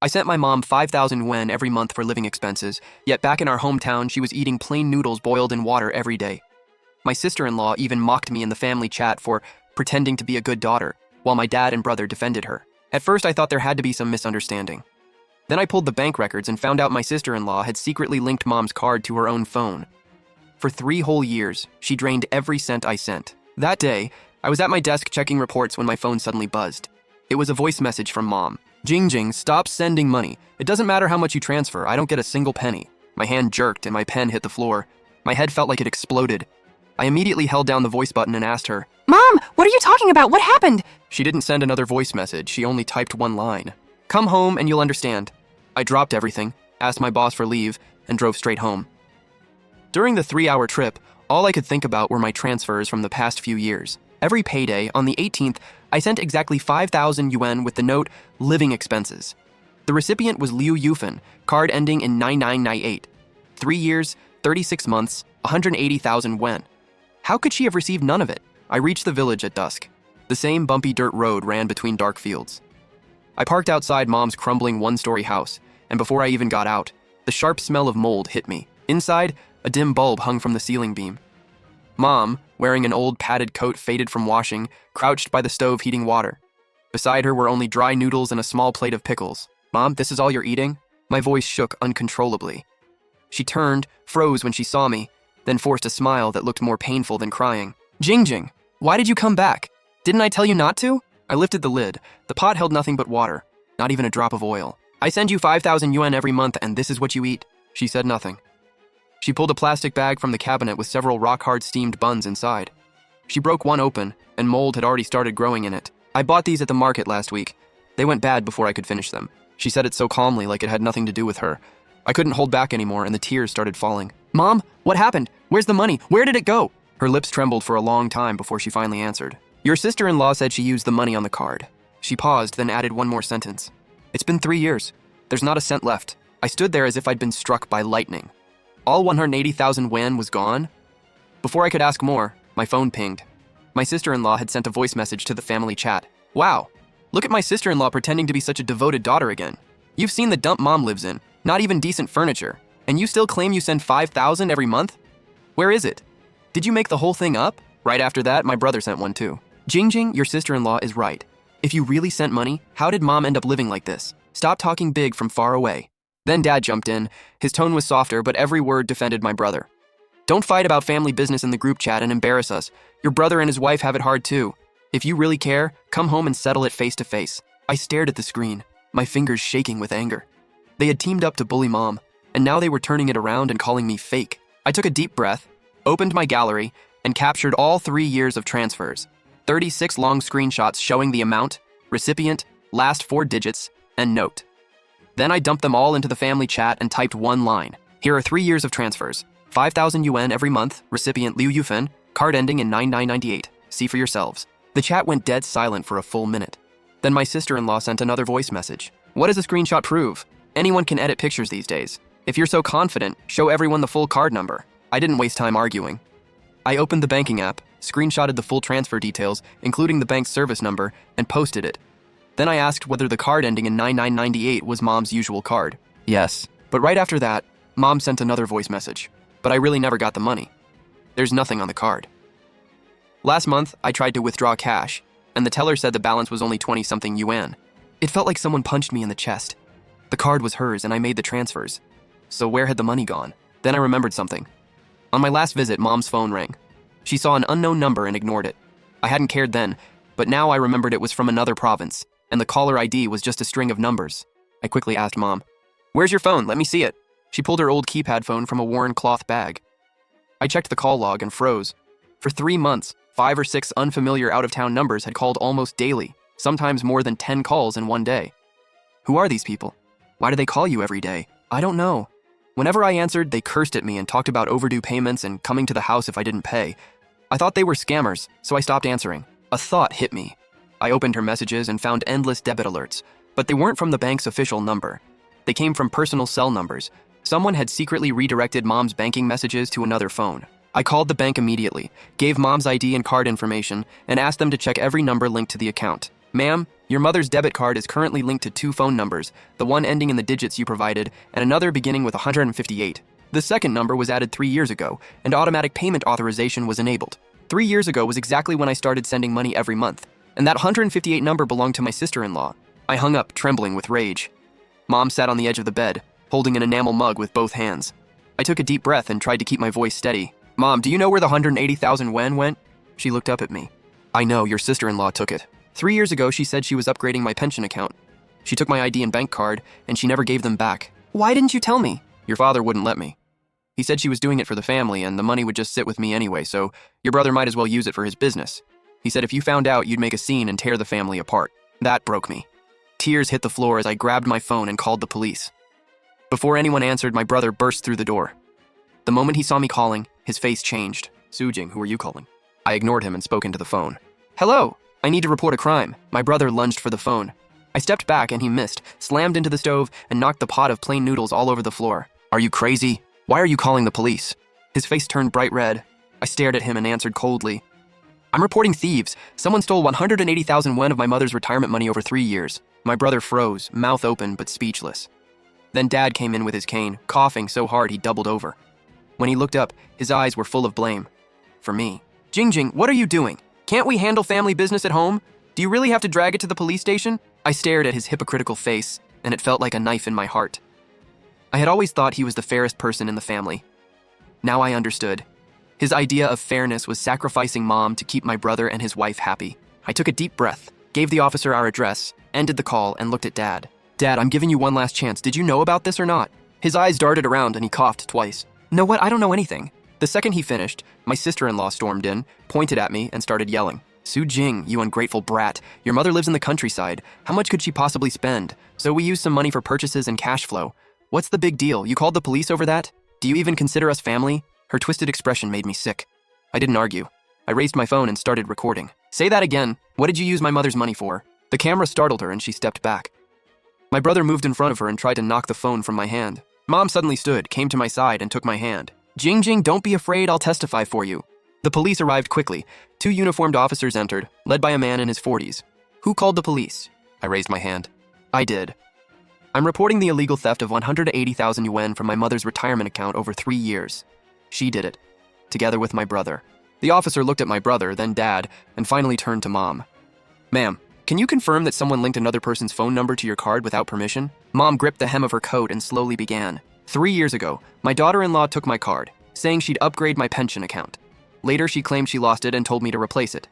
I sent my mom 5,000 yuan every month for living expenses, yet back in our hometown, she was eating plain noodles boiled in water every day. My sister-in-law even mocked me in the family chat for pretending to be a good daughter, while my dad and brother defended her. At first, I thought there had to be some misunderstanding. Then I pulled the bank records and found out my sister-in-law had secretly linked mom's card to her own phone. For 3 whole years, she drained every cent I sent. That day, I was at my desk checking reports when my phone suddenly buzzed. It was a voice message from Mom. Jing, stop sending money. It doesn't matter how much you transfer, I don't get a single penny. My hand jerked and my pen hit the floor. My head felt like it exploded. I immediately held down the voice button and asked her, Mom, what are you talking about? What happened? She didn't send another voice message, she only typed one line. Come home and you'll understand. I dropped everything, asked my boss for leave, and drove straight home. During the 3-hour trip, all I could think about were my transfers from the past few years. Every payday, on the 18th, I sent exactly 5,000 yuan with the note, living expenses. The recipient was Liu Yufan, card ending in 9998. 3 years, 36 months, 180,000 yuan. How could she have received none of it? I reached the village at dusk. The same bumpy dirt road ran between dark fields. I parked outside Mom's crumbling 1-story house, and before I even got out, the sharp smell of mold hit me. Inside, a dim bulb hung from the ceiling beam. Mom, wearing an old padded coat faded from washing, crouched by the stove heating water. Beside her were only dry noodles and a small plate of pickles. Mom, this is all you're eating? My voice shook uncontrollably. She turned, froze when she saw me, then forced a smile that looked more painful than crying. Jing, why did you come back? Didn't I tell you not to? I lifted the lid. The pot held nothing but water, not even a drop of oil. I send you 5,000 yuan every month and this is what you eat? She said nothing. She pulled a plastic bag from the cabinet with several rock-hard steamed buns inside. She broke one open, and mold had already started growing in it. I bought these at the market last week. They went bad before I could finish them. She said it so calmly, like it had nothing to do with her. I couldn't hold back anymore, and the tears started falling. Mom, what happened? Where's the money? Where did it go? Her lips trembled for a long time before she finally answered. Your sister-in-law said she used the money on the card. She paused, then added one more sentence. It's been 3 years. There's not a cent left. I stood there as if I'd been struck by lightning. All 180,000 yuan was gone? Before I could ask more, my phone pinged. My sister-in-law had sent a voice message to the family chat. Wow, look at my sister-in-law pretending to be such a devoted daughter again. You've seen the dump Mom lives in, not even decent furniture, and you still claim you send 5,000 every month? Where is it? Did you make the whole thing up? Right after that, my brother sent one too. Jing, your sister-in-law is right. If you really sent money, how did Mom end up living like this? Stop talking big from far away. Then Dad jumped in. His tone was softer, but every word defended my brother. Don't fight about family business in the group chat and embarrass us. Your brother and his wife have it hard too. If you really care, come home and settle it face to face. I stared at the screen, my fingers shaking with anger. They had teamed up to bully Mom, and now they were turning it around and calling me fake. I took a deep breath, opened my gallery, and captured all 3 years of transfers. 36 long screenshots showing the amount, recipient, last 4 digits, and note. Then I dumped them all into the family chat and typed one line. Here are 3 years of transfers. 5,000 yuan every month, recipient Liu Yufan, card ending in 9998. See for yourselves. The chat went dead silent for a full minute. Then my sister-in-law sent another voice message. What does a screenshot prove? Anyone can edit pictures these days. If you're so confident, show everyone the full card number. I didn't waste time arguing. I opened the banking app, screenshotted the full transfer details, including the bank's service number, and posted it. Then I asked whether the card ending in 9998 was Mom's usual card. Yes. But right after that, Mom sent another voice message. But I really never got the money. There's nothing on the card. Last month, I tried to withdraw cash, and the teller said the balance was only 20-something yuan. It felt like someone punched me in the chest. The card was hers, and I made the transfers. So where had the money gone? Then I remembered something. On my last visit, Mom's phone rang. She saw an unknown number and ignored it. I hadn't cared then, but now I remembered it was from another province, and the caller ID was just a string of numbers. I quickly asked Mom, "Where's your phone? Let me see it." She pulled her old keypad phone from a worn cloth bag. I checked the call log and froze. For 3 months, 5 or 6 unfamiliar out-of-town numbers had called almost daily, sometimes more than 10 calls in one day. Who are these people? Why do they call you every day? I don't know. Whenever I answered, they cursed at me and talked about overdue payments and coming to the house if I didn't pay. I thought they were scammers, so I stopped answering. A thought hit me. I opened her messages and found endless debit alerts, but they weren't from the bank's official number. They came from personal cell numbers. Someone had secretly redirected Mom's banking messages to another phone. I called the bank immediately, gave Mom's ID and card information, and asked them to check every number linked to the account. Ma'am, your mother's debit card is currently linked to 2 phone numbers, the one ending in the digits you provided, and another beginning with 158. The second number was added 3 years ago, and automatic payment authorization was enabled. 3 years ago was exactly when I started sending money every month, and that 158 number belonged to my sister-in-law. I hung up, trembling with rage. Mom sat on the edge of the bed, holding an enamel mug with both hands. I took a deep breath and tried to keep my voice steady. Mom, do you know where the 180,000 yuan went? She looked up at me. I know, your sister-in-law took it. 3 years ago, she said she was upgrading my pension account. She took my ID and bank card, and she never gave them back. Why didn't you tell me? Your father wouldn't let me. He said she was doing it for the family, and the money would just sit with me anyway, so your brother might as well use it for his business. He said if you found out, you'd make a scene and tear the family apart. That broke me. Tears hit the floor as I grabbed my phone and called the police. Before anyone answered, my brother burst through the door. The moment he saw me calling, his face changed. Sujing, who are you calling? I ignored him and spoke into the phone. Hello, I need to report a crime. My brother lunged for the phone. I stepped back and he missed, slammed into the stove, and knocked the pot of plain noodles all over the floor. Are you crazy? Why are you calling the police? His face turned bright red. I stared at him and answered coldly. I'm reporting thieves. Someone stole 180,000 yuan of my mother's retirement money over 3 years. My brother froze, mouth open but speechless. Then Dad came in with his cane, coughing so hard he doubled over. When he looked up, his eyes were full of blame. For me. Jingjing, what are you doing? Can't we handle family business at home? Do you really have to drag it to the police station? I stared at his hypocritical face, and it felt like a knife in my heart. I had always thought he was the fairest person in the family. Now I understood. His idea of fairness was sacrificing Mom to keep my brother and his wife happy. I took a deep breath, gave the officer our address, ended the call, and looked at Dad. Dad, I'm giving you one last chance. Did you know about this or not? His eyes darted around and he coughed twice. Know what? I don't know anything. The second he finished, my sister-in-law stormed in, pointed at me, and started yelling. Su Jing, you ungrateful brat. Your mother lives in the countryside. How much could she possibly spend? So we used some money for purchases and cash flow. What's the big deal? You called the police over that? Do you even consider us family? Her twisted expression made me sick. I didn't argue. I raised my phone and started recording. Say that again. What did you use my mother's money for? The camera startled her and she stepped back. My brother moved in front of her and tried to knock the phone from my hand. Mom suddenly stood, came to my side, and took my hand. Jingjing, don't be afraid, I'll testify for you. The police arrived quickly. 2 uniformed officers entered, led by a man in his 40s. Who called the police? I raised my hand. I did. I'm reporting the illegal theft of 180,000 yuan from my mother's retirement account over 3 years. She did it, together with my brother. The officer looked at my brother, then Dad, and finally turned to Mom. Ma'am, can you confirm that someone linked another person's phone number to your card without permission? Mom gripped the hem of her coat and slowly began. 3 years ago, my daughter-in-law took my card, saying she'd upgrade my pension account. Later, she claimed she lost it and told me to replace it.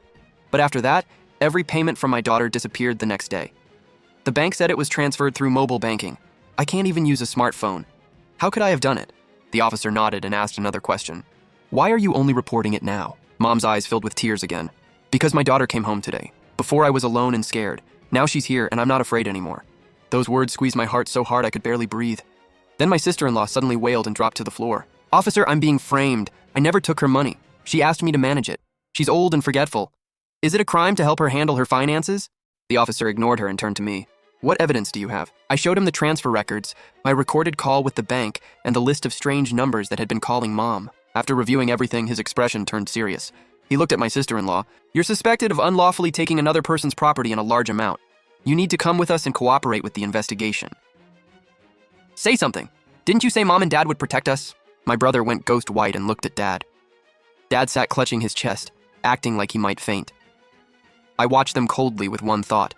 But after that, every payment from my daughter disappeared the next day. The bank said it was transferred through mobile banking. I can't even use a smartphone. How could I have done it? The officer nodded and asked another question. Why are you only reporting it now? Mom's eyes filled with tears again. Because my daughter came home today. Before I was alone and scared. Now she's here and I'm not afraid anymore. Those words squeezed my heart so hard I could barely breathe. Then my sister-in-law suddenly wailed and dropped to the floor. Officer, I'm being framed. I never took her money. She asked me to manage it. She's old and forgetful. Is it a crime to help her handle her finances? The officer ignored her and turned to me. What evidence do you have? I showed him the transfer records, my recorded call with the bank, and the list of strange numbers that had been calling Mom. After reviewing everything, his expression turned serious. He looked at my sister-in-law. You're suspected of unlawfully taking another person's property in a large amount. You need to come with us and cooperate with the investigation. Say something. Didn't you say Mom and Dad would protect us? My brother went ghost white and looked at Dad. Dad sat clutching his chest, acting like he might faint. I watched them coldly with one thought.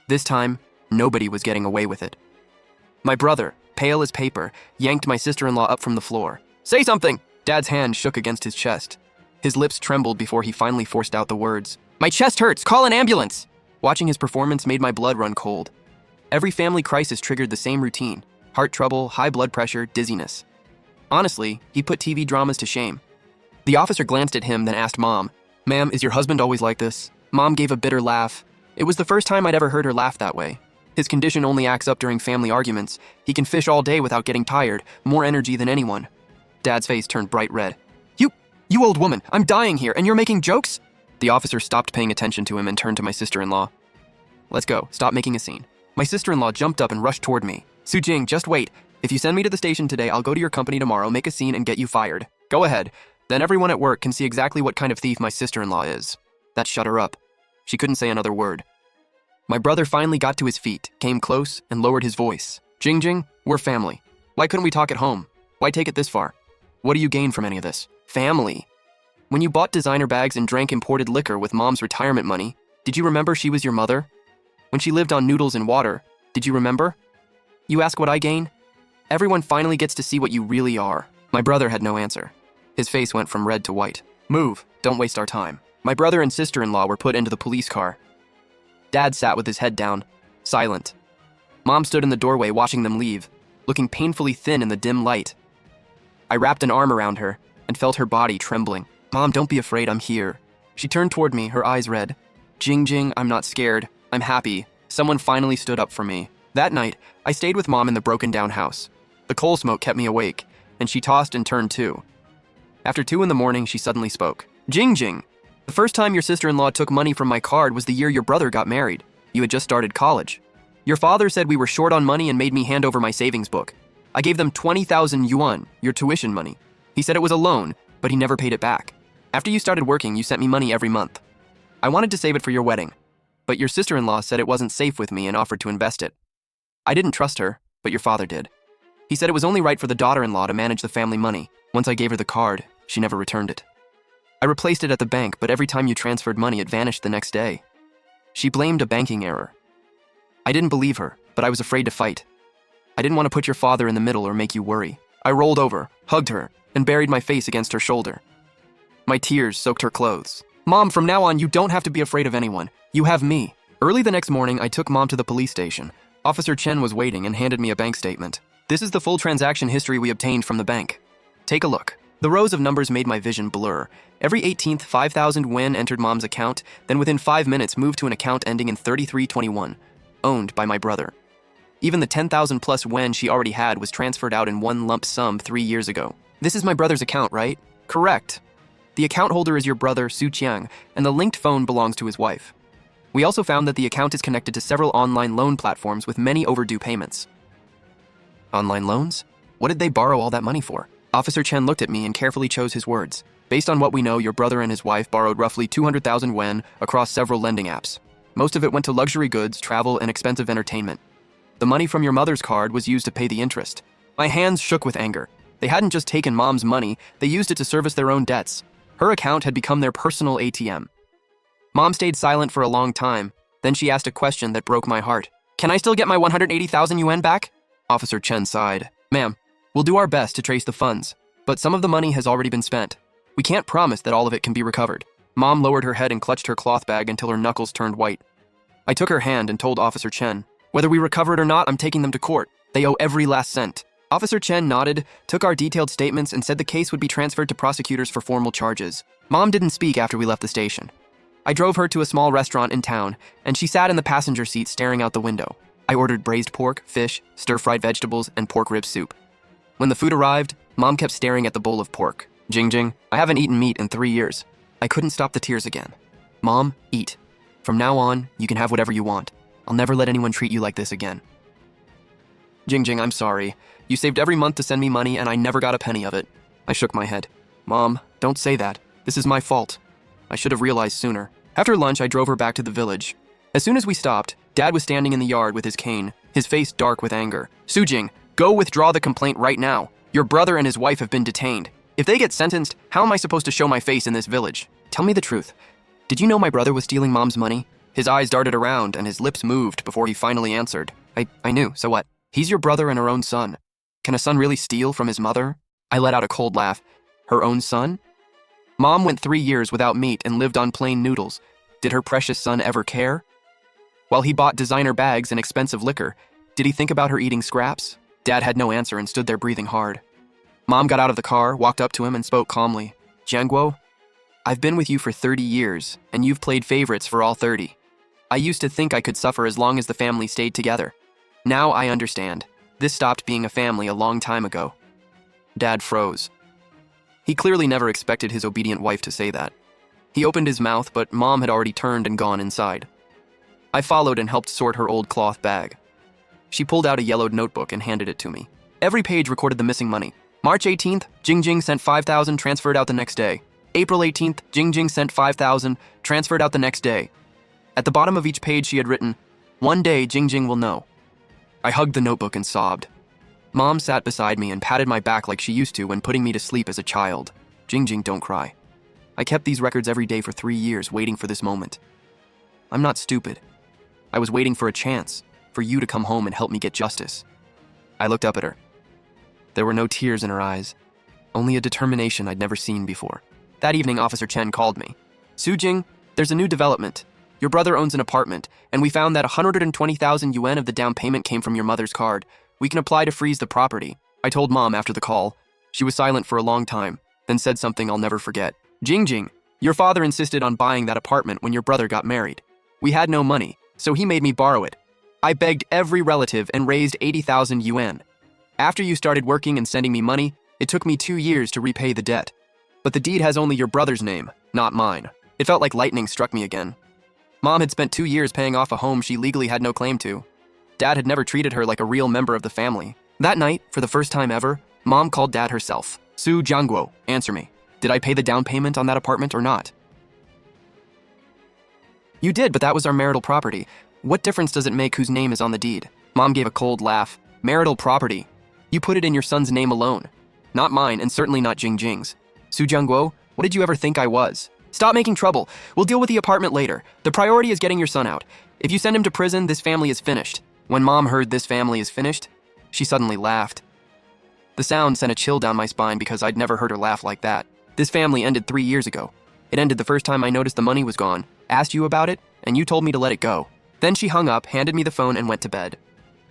This time, nobody was getting away with it. My brother, pale as paper, yanked my sister-in-law up from the floor. Say something! Dad's hand shook against his chest. His lips trembled before he finally forced out the words. My chest hurts! Call an ambulance! Watching his performance made my blood run cold. Every family crisis triggered the same routine. Heart trouble, high blood pressure, dizziness. Honestly, he put TV dramas to shame. The officer glanced at him, then asked Mom, Ma'am, is your husband always like this? Mom gave a bitter laugh. It was the first time I'd ever heard her laugh that way. His condition only acts up during family arguments. He can fish all day without getting tired, more energy than anyone. Dad's face turned bright red. You old woman, I'm dying here, and you're making jokes? The officer stopped paying attention to him and turned to my sister-in-law. Let's go, stop making a scene. My sister-in-law jumped up and rushed toward me. Sujing, just wait. If you send me to the station today, I'll go to your company tomorrow, make a scene, and get you fired. Go ahead. Then everyone at work can see exactly what kind of thief my sister-in-law is. That shut her up. She couldn't say another word. My brother finally got to his feet, came close, and lowered his voice. Jingjing, we're family. Why couldn't we talk at home? Why take it this far? What do you gain from any of this? Family. When you bought designer bags and drank imported liquor with mom's retirement money, did you remember she was your mother? When she lived on noodles and water, did you remember? You ask what I gain? Everyone finally gets to see what you really are. My brother had no answer. His face went from red to white. Move, don't waste our time. My brother and sister-in-law were put into the police car. Dad sat with his head down, silent. Mom stood in the doorway watching them leave, looking painfully thin in the dim light. I wrapped an arm around her and felt her body trembling. Mom, don't be afraid, I'm here. She turned toward me, her eyes red. Jingjing, I'm not scared. I'm happy. Someone finally stood up for me. That night, I stayed with Mom in the broken-down house. The coal smoke kept me awake, and she tossed and turned too. After 2 in the morning, she suddenly spoke. Jingjing, the first time your sister-in-law took money from my card was the year your brother got married. You had just started college. Your father said we were short on money and made me hand over my savings book. I gave them 20,000 yuan, your tuition money. He said it was a loan, but he never paid it back. After you started working, you sent me money every month. I wanted to save it for your wedding, but your sister-in-law said it wasn't safe with me and offered to invest it. I didn't trust her, but your father did. He said it was only right for the daughter-in-law to manage the family money. Once I gave her the card, she never returned it. I replaced it at the bank, but every time you transferred money, it vanished the next day. She blamed a banking error. I didn't believe her, but I was afraid to fight. I didn't want to put your father in the middle or make you worry. I rolled over, hugged her, and buried my face against her shoulder. My tears soaked her clothes. Mom, from now on, you don't have to be afraid of anyone. You have me. Early the next morning, I took Mom to the police station. Officer Chen was waiting and handed me a bank statement. This is the full transaction history we obtained from the bank. Take a look. The rows of numbers made my vision blur. Every 18th, 5,000 yuan entered Mom's account, then within 5 minutes moved to an account ending in 3321, owned by my brother. Even the 10,000 plus yuan she already had was transferred out in one lump sum 3 years ago. This is my brother's account, right? Correct. The account holder is your brother, Su Qiang, and the linked phone belongs to his wife. We also found that the account is connected to several online loan platforms with many overdue payments. Online loans? What did they borrow all that money for? Officer Chen looked at me and carefully chose his words. Based on what we know, your brother and his wife borrowed roughly 200,000 yuan across several lending apps. Most of it went to luxury goods, travel, and expensive entertainment. The money from your mother's card was used to pay the interest. My hands shook with anger. They hadn't just taken Mom's money, they used it to service their own debts. Her account had become their personal ATM. Mom stayed silent for a long time. Then she asked a question that broke my heart. Can I still get my 180,000 yuan back? Officer Chen sighed. Ma'am, we'll do our best to trace the funds, but some of the money has already been spent. We can't promise that all of it can be recovered. Mom lowered her head and clutched her cloth bag until her knuckles turned white. I took her hand and told Officer Chen, whether we recover it or not, I'm taking them to court. They owe every last cent. Officer Chen nodded, took our detailed statements, and said the case would be transferred to prosecutors for formal charges. Mom didn't speak after we left the station. I drove her to a small restaurant in town, and she sat in the passenger seat staring out the window. I ordered braised pork, fish, stir-fried vegetables, and pork rib soup. When the food arrived, Mom kept staring at the bowl of pork. Jingjing, I haven't eaten meat in 3 years. I couldn't stop the tears again. Mom, eat. From now on, you can have whatever you want. I'll never let anyone treat you like this again. Jingjing, I'm sorry. You saved every month to send me money, and I never got a penny of it. I shook my head. Mom, don't say that. This is my fault. I should have realized sooner. After lunch, I drove her back to the village. As soon as we stopped, Dad was standing in the yard with his cane, his face dark with anger. Sujing, go withdraw the complaint right now. Your brother and his wife have been detained. If they get sentenced, how am I supposed to show my face in this village? Tell me the truth. Did you know my brother was stealing Mom's money? His eyes darted around and his lips moved before he finally answered. I knew, so what? He's your brother and her own son. Can a son really steal from his mother? I let out a cold laugh. Her own son? Mom went 3 years without meat and lived on plain noodles. Did her precious son ever care? While he bought designer bags and expensive liquor, did he think about her eating scraps? Dad had no answer and stood there breathing hard. Mom got out of the car, walked up to him, and spoke calmly. Jianguo, I've been with you for 30 years, and you've played favorites for all 30. I used to think I could suffer as long as the family stayed together. Now I understand. This stopped being a family a long time ago. Dad froze. He clearly never expected his obedient wife to say that. He opened his mouth, but Mom had already turned and gone inside. I followed and helped sort her old cloth bag. She pulled out a yellowed notebook and handed it to me. Every page recorded the missing money. March 18th, Jingjing sent 5,000, transferred out the next day. April 18th, Jingjing sent 5,000, transferred out the next day. At the bottom of each page she had written, One day, Jingjing will know. I hugged the notebook and sobbed. Mom sat beside me and patted my back like she used to when putting me to sleep as a child. Jingjing, don't cry. I kept these records every day for 3 years, waiting for this moment. I'm not stupid. I was waiting for a chance, for you to come home and help me get justice. I looked up at her. There were no tears in her eyes, only a determination I'd never seen before. That evening, Officer Chen called me. Sujing, there's a new development. Your brother owns an apartment, and we found that 120,000 yuan of the down payment came from your mother's card. We can apply to freeze the property. I told Mom after the call. She was silent for a long time, then said something I'll never forget. Jingjing, your father insisted on buying that apartment when your brother got married. We had no money, so he made me borrow it. I begged every relative and raised 80,000 yuan. After you started working and sending me money, it took me 2 years to repay the debt. But the deed has only your brother's name, not mine. It felt like lightning struck me again. Mom had spent 2 years paying off a home she legally had no claim to. Dad had never treated her like a real member of the family. That night, for the first time ever, Mom called Dad herself. Su Jiangguo, answer me. Did I pay the down payment on that apartment or not? You did, but that was our marital property. What difference does it make whose name is on the deed? Mom gave a cold laugh. Marital property. You put it in your son's name alone. Not mine, and certainly not Jingjing's. Su Jiangguo, what did you ever think I was? Stop making trouble. We'll deal with the apartment later. The priority is getting your son out. If you send him to prison, this family is finished. When Mom heard this family is finished, she suddenly laughed. The sound sent a chill down my spine because I'd never heard her laugh like that. This family ended 3 years ago. It ended the first time I noticed the money was gone, asked you about it, and you told me to let it go. Then she hung up, handed me the phone, and went to bed.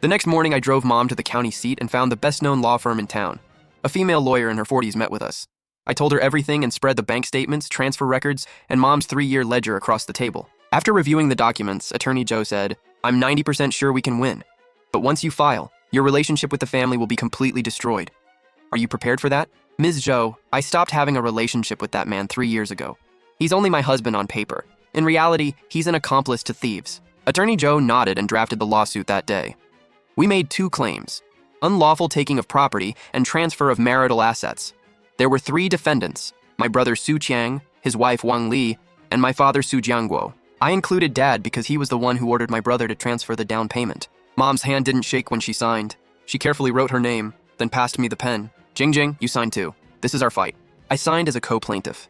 The next morning, I drove Mom to the county seat and found the best-known law firm in town. A female lawyer in her 40s met with us. I told her everything and spread the bank statements, transfer records, and Mom's 3-year ledger across the table. After reviewing the documents, Attorney Joe said, I'm 90% sure we can win. But once you file, your relationship with the family will be completely destroyed. Are you prepared for that? Ms. Zhou, I stopped having a relationship with that man 3 years ago. He's only my husband on paper. In reality, he's an accomplice to thieves. Attorney Joe nodded and drafted the lawsuit that day. We made 2 claims: unlawful taking of property and transfer of marital assets. There were 3 defendants: my brother Su Qiang, his wife Wang Li, and my father Su Jiangguo. I included Dad because he was the one who ordered my brother to transfer the down payment. Mom's hand didn't shake when she signed. She carefully wrote her name, then passed me the pen. Jingjing, you signed too. This is our fight. I signed as a co-plaintiff.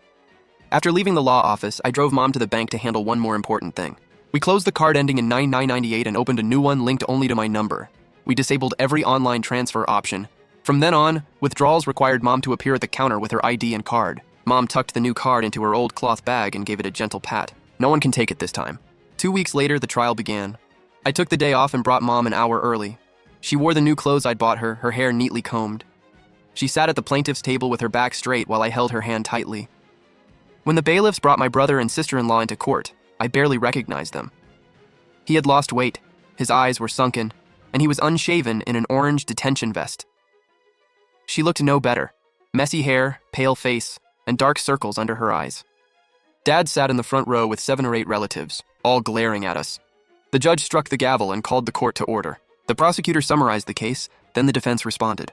After leaving the law office, I drove Mom to the bank to handle one more important thing. We closed the card ending in 9998 and opened a new one linked only to my number. We disabled every online transfer option. From then on, withdrawals required Mom to appear at the counter with her ID and card. Mom tucked the new card into her old cloth bag and gave it a gentle pat. No one can take it this time. 2 weeks later, the trial began. I took the day off and brought Mom an hour early. She wore the new clothes I'd bought her, her hair neatly combed. She sat at the plaintiff's table with her back straight while I held her hand tightly. When the bailiffs brought my brother and sister-in-law into court, I barely recognized them. He had lost weight, his eyes were sunken, and he was unshaven in an orange detention vest. She looked no better. Messy hair, pale face, and dark circles under her eyes. Dad sat in the front row with 7 or 8 relatives, all glaring at us. The judge struck the gavel and called the court to order. The prosecutor summarized the case, then the defense responded.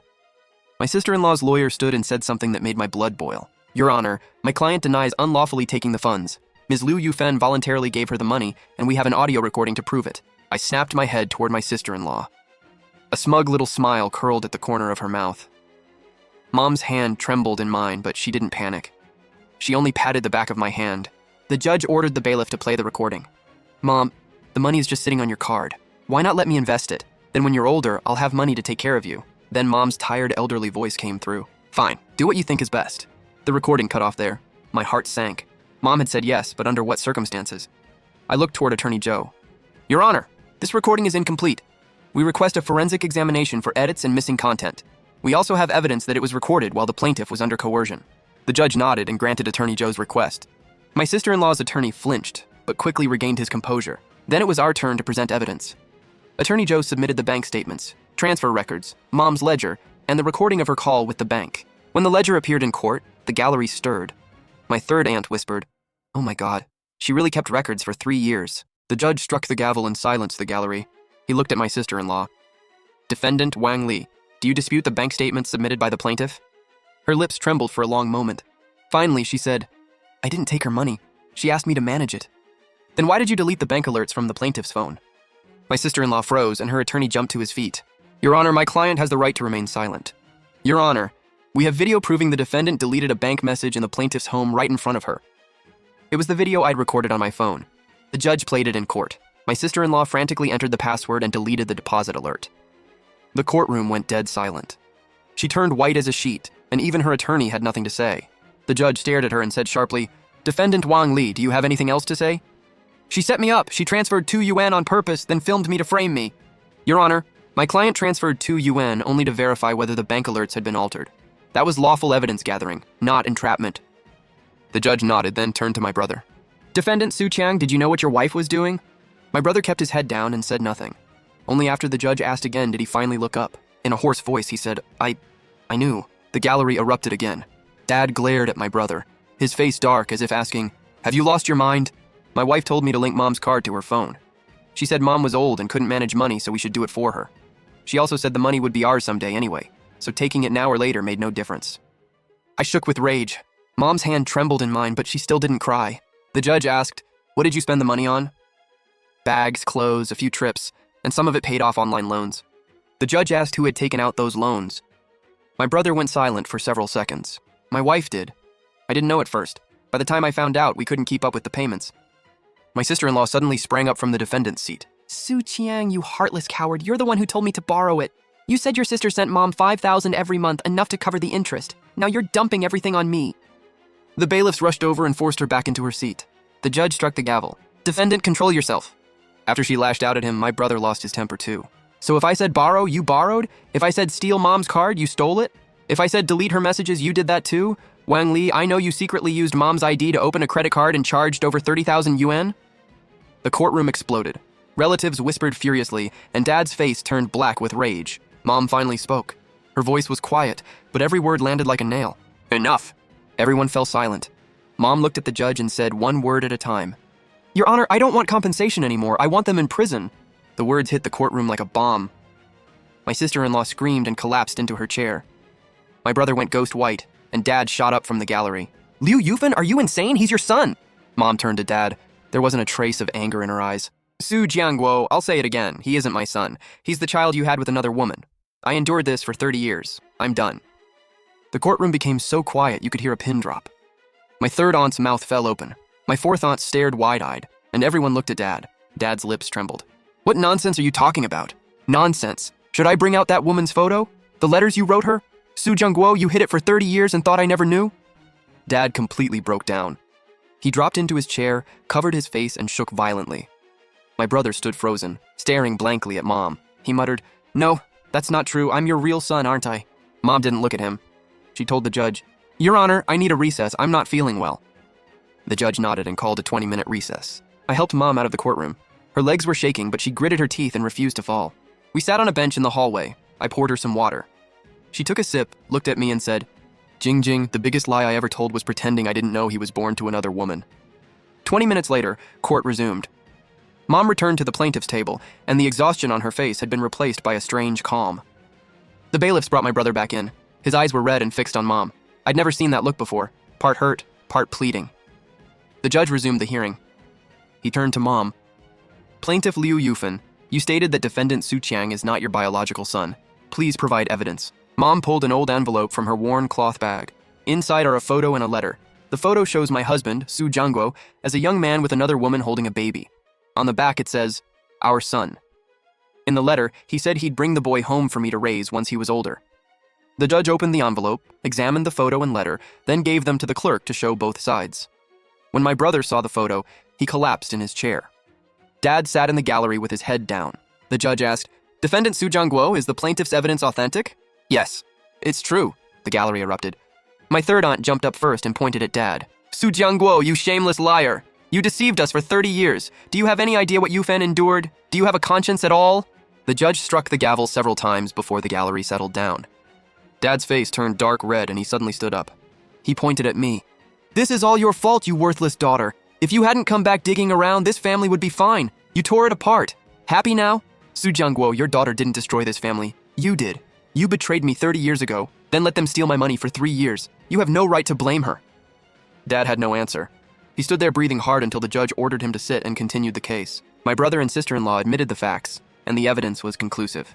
My sister-in-law's lawyer stood and said something that made my blood boil. Your Honor, my client denies unlawfully taking the funds. Ms. Liu Yufen voluntarily gave her the money, and we have an audio recording to prove it. I snapped my head toward my sister-in-law. A smug little smile curled at the corner of her mouth. Mom's hand trembled in mine, but she didn't panic. She only patted the back of my hand. The judge ordered the bailiff to play the recording. Mom, the money is just sitting on your card. Why not let me invest it? Then when you're older, I'll have money to take care of you. Then Mom's tired elderly voice came through. Fine, do what you think is best. The recording cut off there. My heart sank. Mom had said yes, but under what circumstances? I looked toward Attorney Joe. Your Honor, this recording is incomplete. We request a forensic examination for edits and missing content. We also have evidence that it was recorded while the plaintiff was under coercion. The judge nodded and granted Attorney Joe's request. My sister-in-law's attorney flinched, but quickly regained his composure. Then it was our turn to present evidence. Attorney Joe submitted the bank statements, transfer records, Mom's ledger, and the recording of her call with the bank. When the ledger appeared in court, the gallery stirred. My third aunt whispered, "Oh my God, she really kept records for 3 years." The judge struck the gavel and silenced the gallery. He looked at my sister-in-law. Defendant Wang Li, do you dispute the bank statements submitted by the plaintiff? Her lips trembled for a long moment. Finally, she said, I didn't take her money. She asked me to manage it. Then why did you delete the bank alerts from the plaintiff's phone? My sister-in-law froze, and her attorney jumped to his feet. Your Honor, my client has the right to remain silent. Your Honor, we have video proving the defendant deleted a bank message in the plaintiff's home right in front of her. It was the video I'd recorded on my phone. The judge played it in court. My sister-in-law frantically entered the password and deleted the deposit alert. The courtroom went dead silent. She turned white as a sheet, and even her attorney had nothing to say. The judge stared at her and said sharply, "Defendant Wang Li, do you have anything else to say?" "She set me up. She transferred 2 yuan on purpose, then filmed me to frame me." Your Honor, my client transferred 2 yuan only to verify whether the bank alerts had been altered. That was lawful evidence gathering, not entrapment. The judge nodded, then turned to my brother. "Defendant Su Chiang, did you know what your wife was doing?" My brother kept his head down and said nothing. Only after the judge asked again did he finally look up. In a hoarse voice, he said, I knew." The gallery erupted again. Dad glared at my brother, his face dark as if asking, "Have you lost your mind?" My wife told me to link Mom's card to her phone. She said Mom was old and couldn't manage money, so we should do it for her. She also said the money would be ours someday anyway, so taking it now or later made no difference. I shook with rage. Mom's hand trembled in mine, but she still didn't cry. The judge asked, "What did you spend the money on?" "Bags, clothes, a few trips, and some of it paid off online loans." The judge asked who had taken out those loans. My brother went silent for several seconds. My wife did. I didn't know at first. By the time I found out, we couldn't keep up with the payments. My sister-in-law suddenly sprang up from the defendant's seat. "Su Chiang, you heartless coward, you're the one who told me to borrow it. You said your sister sent Mom 5,000 every month, enough to cover the interest. Now you're dumping everything on me." The bailiffs rushed over and forced her back into her seat. The judge struck the gavel. "Defendant, control yourself." After she lashed out at him, my brother lost his temper too. "So if I said borrow, you borrowed? If I said steal Mom's card, you stole it? If I said delete her messages, you did that too? Wang Li, I know you secretly used Mom's ID to open a credit card and charged over 30,000 yuan?" The courtroom exploded. Relatives whispered furiously, and Dad's face turned black with rage. Mom finally spoke. Her voice was quiet, but every word landed like a nail. "Enough!" Everyone fell silent. Mom looked at the judge and said one word at a time. "Your Honor, I don't want compensation anymore. I want them in prison." The words hit the courtroom like a bomb. My sister-in-law screamed and collapsed into her chair. My brother went ghost white, and Dad shot up from the gallery. "Liu Yufan, are you insane? He's your son!" Mom turned to Dad. There wasn't a trace of anger in her eyes. "Su Jiangguo, I'll say it again. He isn't my son. He's the child you had with another woman. I endured this for 30 years. I'm done." The courtroom became so quiet you could hear a pin drop. My third aunt's mouth fell open. My fourth aunt stared wide-eyed, and everyone looked at Dad. Dad's lips trembled. "What nonsense are you talking about?" "Nonsense. Should I bring out that woman's photo? The letters you wrote her? Su Jiangguo, you hid it for 30 years and thought I never knew?" Dad completely broke down. He dropped into his chair, covered his face, and shook violently. My brother stood frozen, staring blankly at Mom. He muttered, "No, that's not true. I'm your real son, aren't I?" Mom didn't look at him. She told the judge, "Your Honor, I need a recess. I'm not feeling well." The judge nodded and called a 20-minute recess. I helped Mom out of the courtroom. Her legs were shaking, but she gritted her teeth and refused to fall. We sat on a bench in the hallway. I poured her some water. She took a sip, looked at me, and said, "Jing Jing, the biggest lie I ever told was pretending I didn't know he was born to another woman." 20 minutes later, court resumed. Mom returned to the plaintiff's table, and the exhaustion on her face had been replaced by a strange calm. The bailiffs brought my brother back in. His eyes were red and fixed on Mom. I'd never seen that look before, part hurt, part pleading. The judge resumed the hearing. He turned to Mom. "Plaintiff Liu Yufan, you stated that defendant Su Chiang is not your biological son. Please provide evidence." Mom pulled an old envelope from her worn cloth bag. Inside are a photo and a letter. The photo shows my husband, Su Jiangguo, as a young man with another woman holding a baby. On the back it says, "Our son." In the letter, he said he'd bring the boy home for me to raise once he was older. The judge opened the envelope, examined the photo and letter, then gave them to the clerk to show both sides. When my brother saw the photo, he collapsed in his chair. Dad sat in the gallery with his head down. The judge asked, "Defendant Su Jiangguo, is the plaintiff's evidence authentic?" "Yes, it's true," the gallery erupted. My third aunt jumped up first and pointed at Dad. "Su Jiangguo, you shameless liar! You deceived us for 30 years. Do you have any idea what Yufan endured? Do you have a conscience at all?" The judge struck the gavel several times before the gallery settled down. Dad's face turned dark red and he suddenly stood up. He pointed at me. "This is all your fault, you worthless daughter. If you hadn't come back digging around, this family would be fine. You tore it apart. Happy now? Su Jiangguo, your daughter didn't destroy this family. You did. You betrayed me 30 years ago, then let them steal my money for 3 years. You have no right to blame her." Dad had no answer. He stood there breathing hard until the judge ordered him to sit and continued the case. My brother and sister-in-law admitted the facts, and the evidence was conclusive.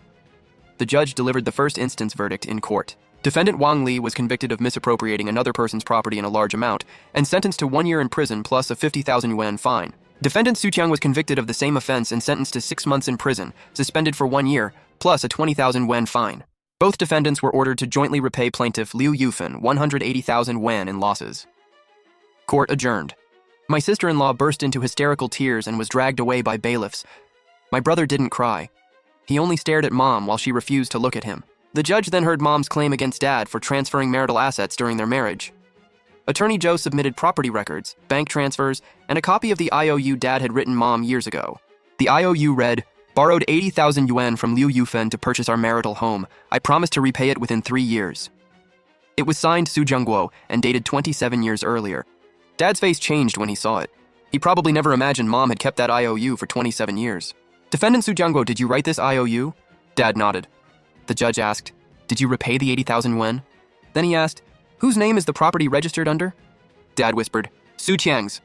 The judge delivered the first instance verdict in court. Defendant Wang Li was convicted of misappropriating another person's property in a large amount and sentenced to 1 year in prison plus a 50,000 yuan fine. Defendant Su Qiang was convicted of the same offense and sentenced to 6 months in prison, suspended for 1 year, plus a 20,000 yuan fine. Both defendants were ordered to jointly repay plaintiff Liu Yufan 180,000 yuan in losses. Court adjourned. My sister-in-law burst into hysterical tears and was dragged away by bailiffs. My brother didn't cry. He only stared at Mom while she refused to look at him. The judge then heard Mom's claim against Dad for transferring marital assets during their marriage. Attorney Joe submitted property records, bank transfers, and a copy of the IOU Dad had written Mom years ago. The IOU read, "Borrowed 80,000 yuan from Liu Yufan to purchase our marital home. I promise to repay it within 3 years." It was signed Su Jiangguo and dated 27 years earlier. Dad's face changed when he saw it. He probably never imagined Mom had kept that IOU for 27 years. "Defendant Su Jiangguo, did you write this IOU?" Dad nodded. The judge asked, "Did you repay the 80,000 yuan?" Then he asked, "Whose name is the property registered under?" Dad whispered, "Su Qiang's."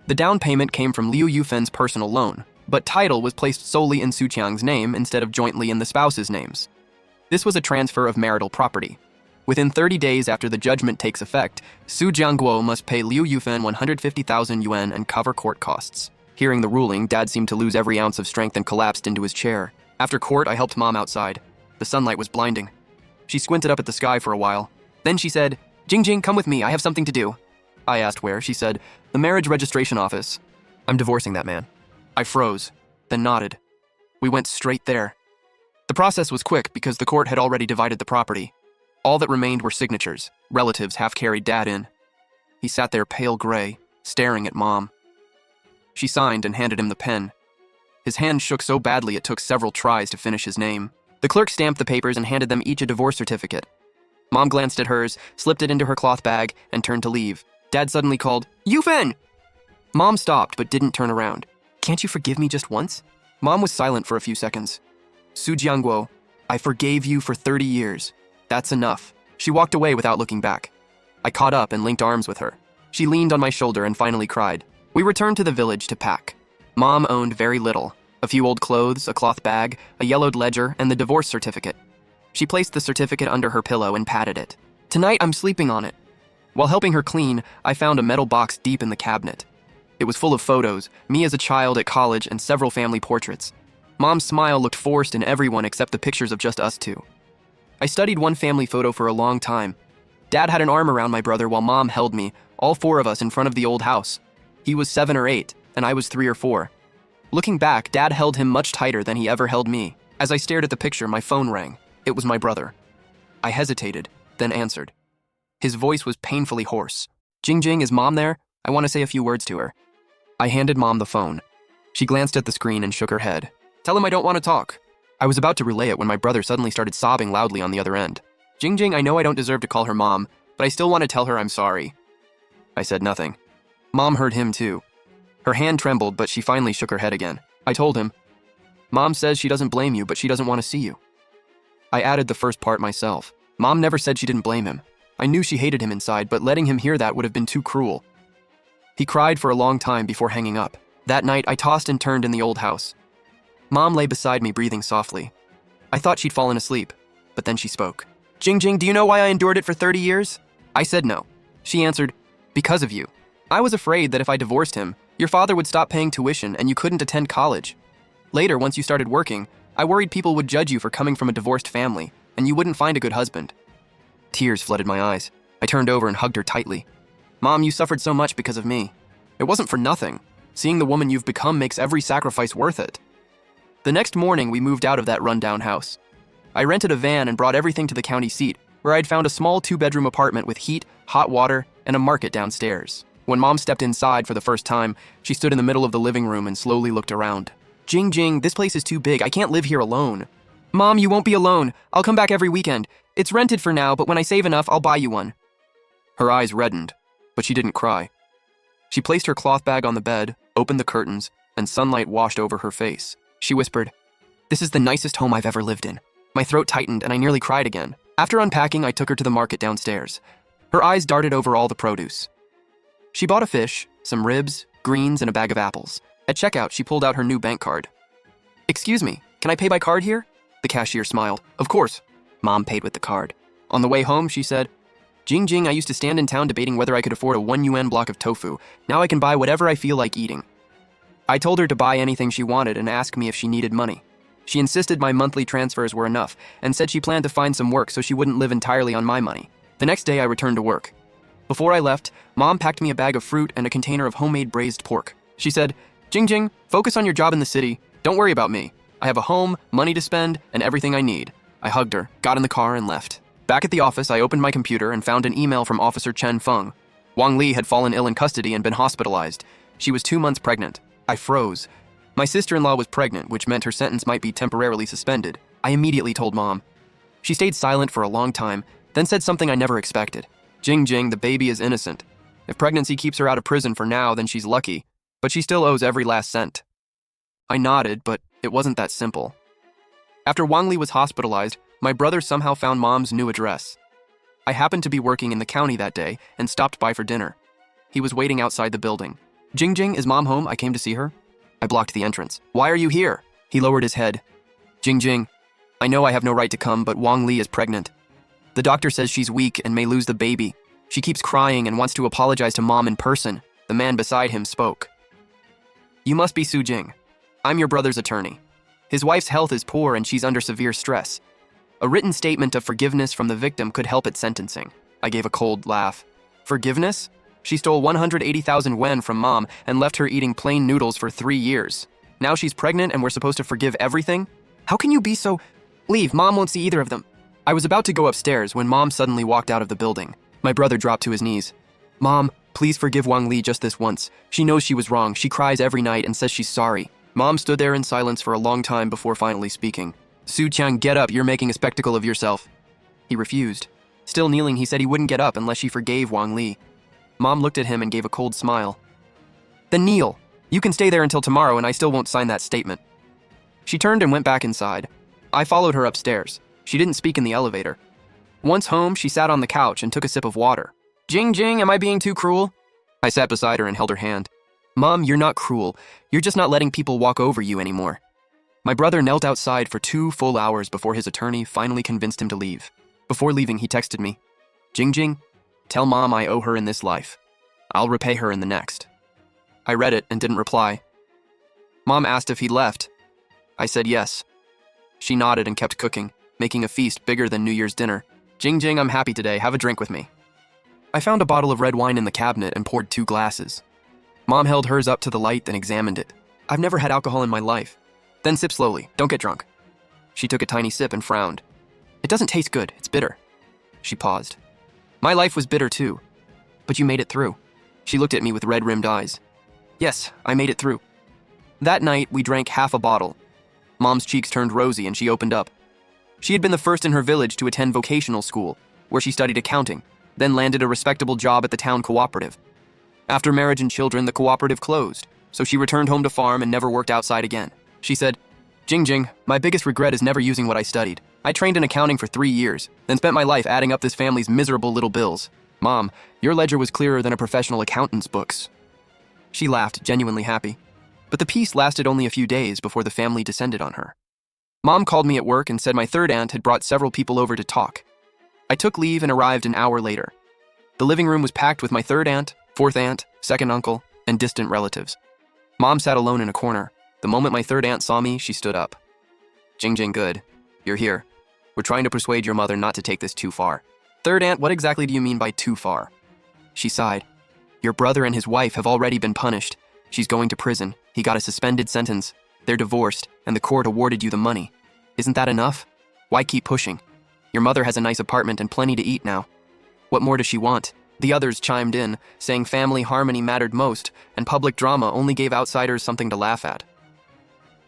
The down payment came from Liu Yufan's personal loan, but title was placed solely in Su Qiang's name instead of jointly in the spouses' names. This was a transfer of marital property. Within 30 days after the judgment takes effect, Su Jiangguo must pay Liu Yufan 150,000 yuan and cover court costs. Hearing the ruling, Dad seemed to lose every ounce of strength and collapsed into his chair. After court, I helped Mom outside. The sunlight was blinding. She squinted up at the sky for a while. Then she said, "Jing, come with me, I have something to do." I asked where. She said, "The marriage registration office. I'm divorcing that man." I froze, then nodded. We went straight there. The process was quick because the court had already divided the property. All that remained were signatures. Relatives half carried Dad in. He sat there pale gray, staring at Mom. She signed and handed him the pen. His hand shook so badly it took several tries to finish his name. The clerk stamped the papers and handed them each a divorce certificate. Mom glanced at hers, slipped it into her cloth bag, and turned to leave. Dad suddenly called, "Yufan!" Mom stopped but didn't turn around. "Can't you forgive me just once?" Mom was silent for a few seconds. "Su Jiangguo, I forgave you for 30 years. That's enough." She walked away without looking back. I caught up and linked arms with her. She leaned on my shoulder and finally cried. We returned to the village to pack. Mom owned very little. A few old clothes, a cloth bag, a yellowed ledger, and the divorce certificate. She placed the certificate under her pillow and patted it. "Tonight I'm sleeping on it." While helping her clean, I found a metal box deep in the cabinet. It was full of photos, me as a child at college and several family portraits. Mom's smile looked forced in everyone except the pictures of just us two. I studied one family photo for a long time. Dad had an arm around my brother while Mom held me, all 4 of us in front of the old house. He was 7 or 8, and I was 3 or 4. Looking back, Dad held him much tighter than he ever held me. As I stared at the picture, my phone rang. It was my brother. I hesitated, then answered. His voice was painfully hoarse. "Jing, is Mom there? I want to say a few words to her." I handed Mom the phone. She glanced at the screen and shook her head. "Tell him I don't want to talk." I was about to relay it when my brother suddenly started sobbing loudly on the other end. "Jing, I know I don't deserve to call her Mom, but I still want to tell her I'm sorry." I said nothing. Mom heard him too. Her hand trembled, but she finally shook her head again. I told him, "Mom says she doesn't blame you, but she doesn't want to see you." I added the first part myself. Mom never said she didn't blame him. I knew she hated him inside, but letting him hear that would have been too cruel. He cried for a long time before hanging up. That night, I tossed and turned in the old house. Mom lay beside me, breathing softly. I thought she'd fallen asleep, but then she spoke. Jing, do you know why I endured it for 30 years? I said no. She answered, "Because of you. I was afraid that if I divorced him, your father would stop paying tuition and you couldn't attend college. Later, once you started working, I worried people would judge you for coming from a divorced family, and you wouldn't find a good husband." Tears flooded my eyes. I turned over and hugged her tightly. "Mom, you suffered so much because of me. It wasn't for nothing. Seeing the woman you've become makes every sacrifice worth it." The next morning, we moved out of that rundown house. I rented a van and brought everything to the county seat, where I'd found a small 2-bedroom apartment with heat, hot water, and a market downstairs. When Mom stepped inside for the first time, she stood in the middle of the living room and slowly looked around. Jing, this place is too big. I can't live here alone." "Mom, you won't be alone. I'll come back every weekend. It's rented for now, but when I save enough, I'll buy you one." Her eyes reddened, but she didn't cry. She placed her cloth bag on the bed, opened the curtains, and sunlight washed over her face. She whispered, "This is the nicest home I've ever lived in." My throat tightened and I nearly cried again. After unpacking, I took her to the market downstairs. Her eyes darted over all the produce. She bought a fish, some ribs, greens, and a bag of apples. At checkout, she pulled out her new bank card. "Excuse me, can I pay by card here?" The cashier smiled. "Of course." Mom paid with the card. On the way home, she said, "Jing, I used to stand in town debating whether I could afford a 1 yuan block of tofu. Now I can buy whatever I feel like eating." I told her to buy anything she wanted and ask me if she needed money. She insisted my monthly transfers were enough and said she planned to find some work so she wouldn't live entirely on my money. The next day, I returned to work. Before I left, Mom packed me a bag of fruit and a container of homemade braised pork. She said, Jing, focus on your job in the city. Don't worry about me. I have a home, money to spend, and everything I need." I hugged her, got in the car, and left. Back at the office, I opened my computer and found an email from Officer Chen Feng. Wang Li had fallen ill in custody and been hospitalized. She was 2 months pregnant. I froze. My sister-in-law was pregnant, which meant her sentence might be temporarily suspended. I immediately told Mom. She stayed silent for a long time, then said something I never expected. Jing, the baby is innocent. If pregnancy keeps her out of prison for now, then she's lucky, but she still owes every last cent. I nodded, but it wasn't that simple. After Wang Li was hospitalized, my brother somehow found Mom's new address. I happened to be working in the county that day and stopped by for dinner. He was waiting outside the building. Jing, is Mom home? I came to see her. I blocked the entrance. Why are you here? He lowered his head. Jing, I know I have no right to come, but Wang Li is pregnant. The doctor says she's weak and may lose the baby. She keeps crying and wants to apologize to Mom in person. The man beside him spoke. You must be Su Jing. I'm your brother's attorney. His wife's health is poor and she's under severe stress. A written statement of forgiveness from the victim could help at sentencing. I gave a cold laugh. Forgiveness? She stole 180,000 wen from Mom and left her eating plain noodles for 3 years. Now she's pregnant and we're supposed to forgive everything? How can you be so... Leave, Mom won't see either of them. I was about to go upstairs when Mom suddenly walked out of the building. My brother dropped to his knees. Mom, please forgive Wang Li just this once. She knows she was wrong. She cries every night and says she's sorry. Mom stood there in silence for a long time before finally speaking. Su Qiang, get up. You're making a spectacle of yourself. He refused. Still kneeling, he said he wouldn't get up unless she forgave Wang Li. Mom looked at him and gave a cold smile. Then kneel. You can stay there until tomorrow and I still won't sign that statement. She turned and went back inside. I followed her upstairs. She didn't speak in the elevator. Once home, she sat on the couch and took a sip of water. Jing, am I being too cruel? I sat beside her and held her hand. Mom, you're not cruel. You're just not letting people walk over you anymore. My brother knelt outside for 2 full hours before his attorney finally convinced him to leave. Before leaving, he texted me, Jing, tell Mom I owe her in this life. I'll repay her in the next. I read it and didn't reply. Mom asked if he'd left. I said yes. She nodded and kept cooking, making a feast bigger than New Year's dinner. Jing, I'm happy today. Have a drink with me. I found a bottle of red wine in the cabinet and poured 2 glasses. Mom held hers up to the light, then examined it. I've never had alcohol in my life. Then sip slowly. Don't get drunk. She took a tiny sip and frowned. It doesn't taste good. It's bitter. She paused. My life was bitter too. But you made it through. She looked at me with red-rimmed eyes. Yes, I made it through. That night, we drank half a bottle. Mom's cheeks turned rosy and she opened up. She had been the first in her village to attend vocational school, where she studied accounting, then landed a respectable job at the town cooperative. After marriage and children, the cooperative closed, so she returned home to farm and never worked outside again. She said, Jing, my biggest regret is never using what I studied. I trained in accounting for 3 years, then spent my life adding up this family's miserable little bills. Mom, your ledger was clearer than a professional accountant's books. She laughed, genuinely happy. But the peace lasted only a few days before the family descended on her. Mom called me at work and said my third aunt had brought several people over to talk. I took leave and arrived an hour later. The living room was packed with my third aunt, fourth aunt, second uncle, and distant relatives. Mom sat alone in a corner. The moment my third aunt saw me, she stood up. Jing, good. You're here. We're trying to persuade your mother not to take this too far. Third aunt, what exactly do you mean by too far? She sighed. Your brother and his wife have already been punished. She's going to prison. He got a suspended sentence. They're divorced, and the court awarded you the money. Isn't that enough? Why keep pushing? Your mother has a nice apartment and plenty to eat now. What more does she want? The others chimed in, saying family harmony mattered most, and public drama only gave outsiders something to laugh at.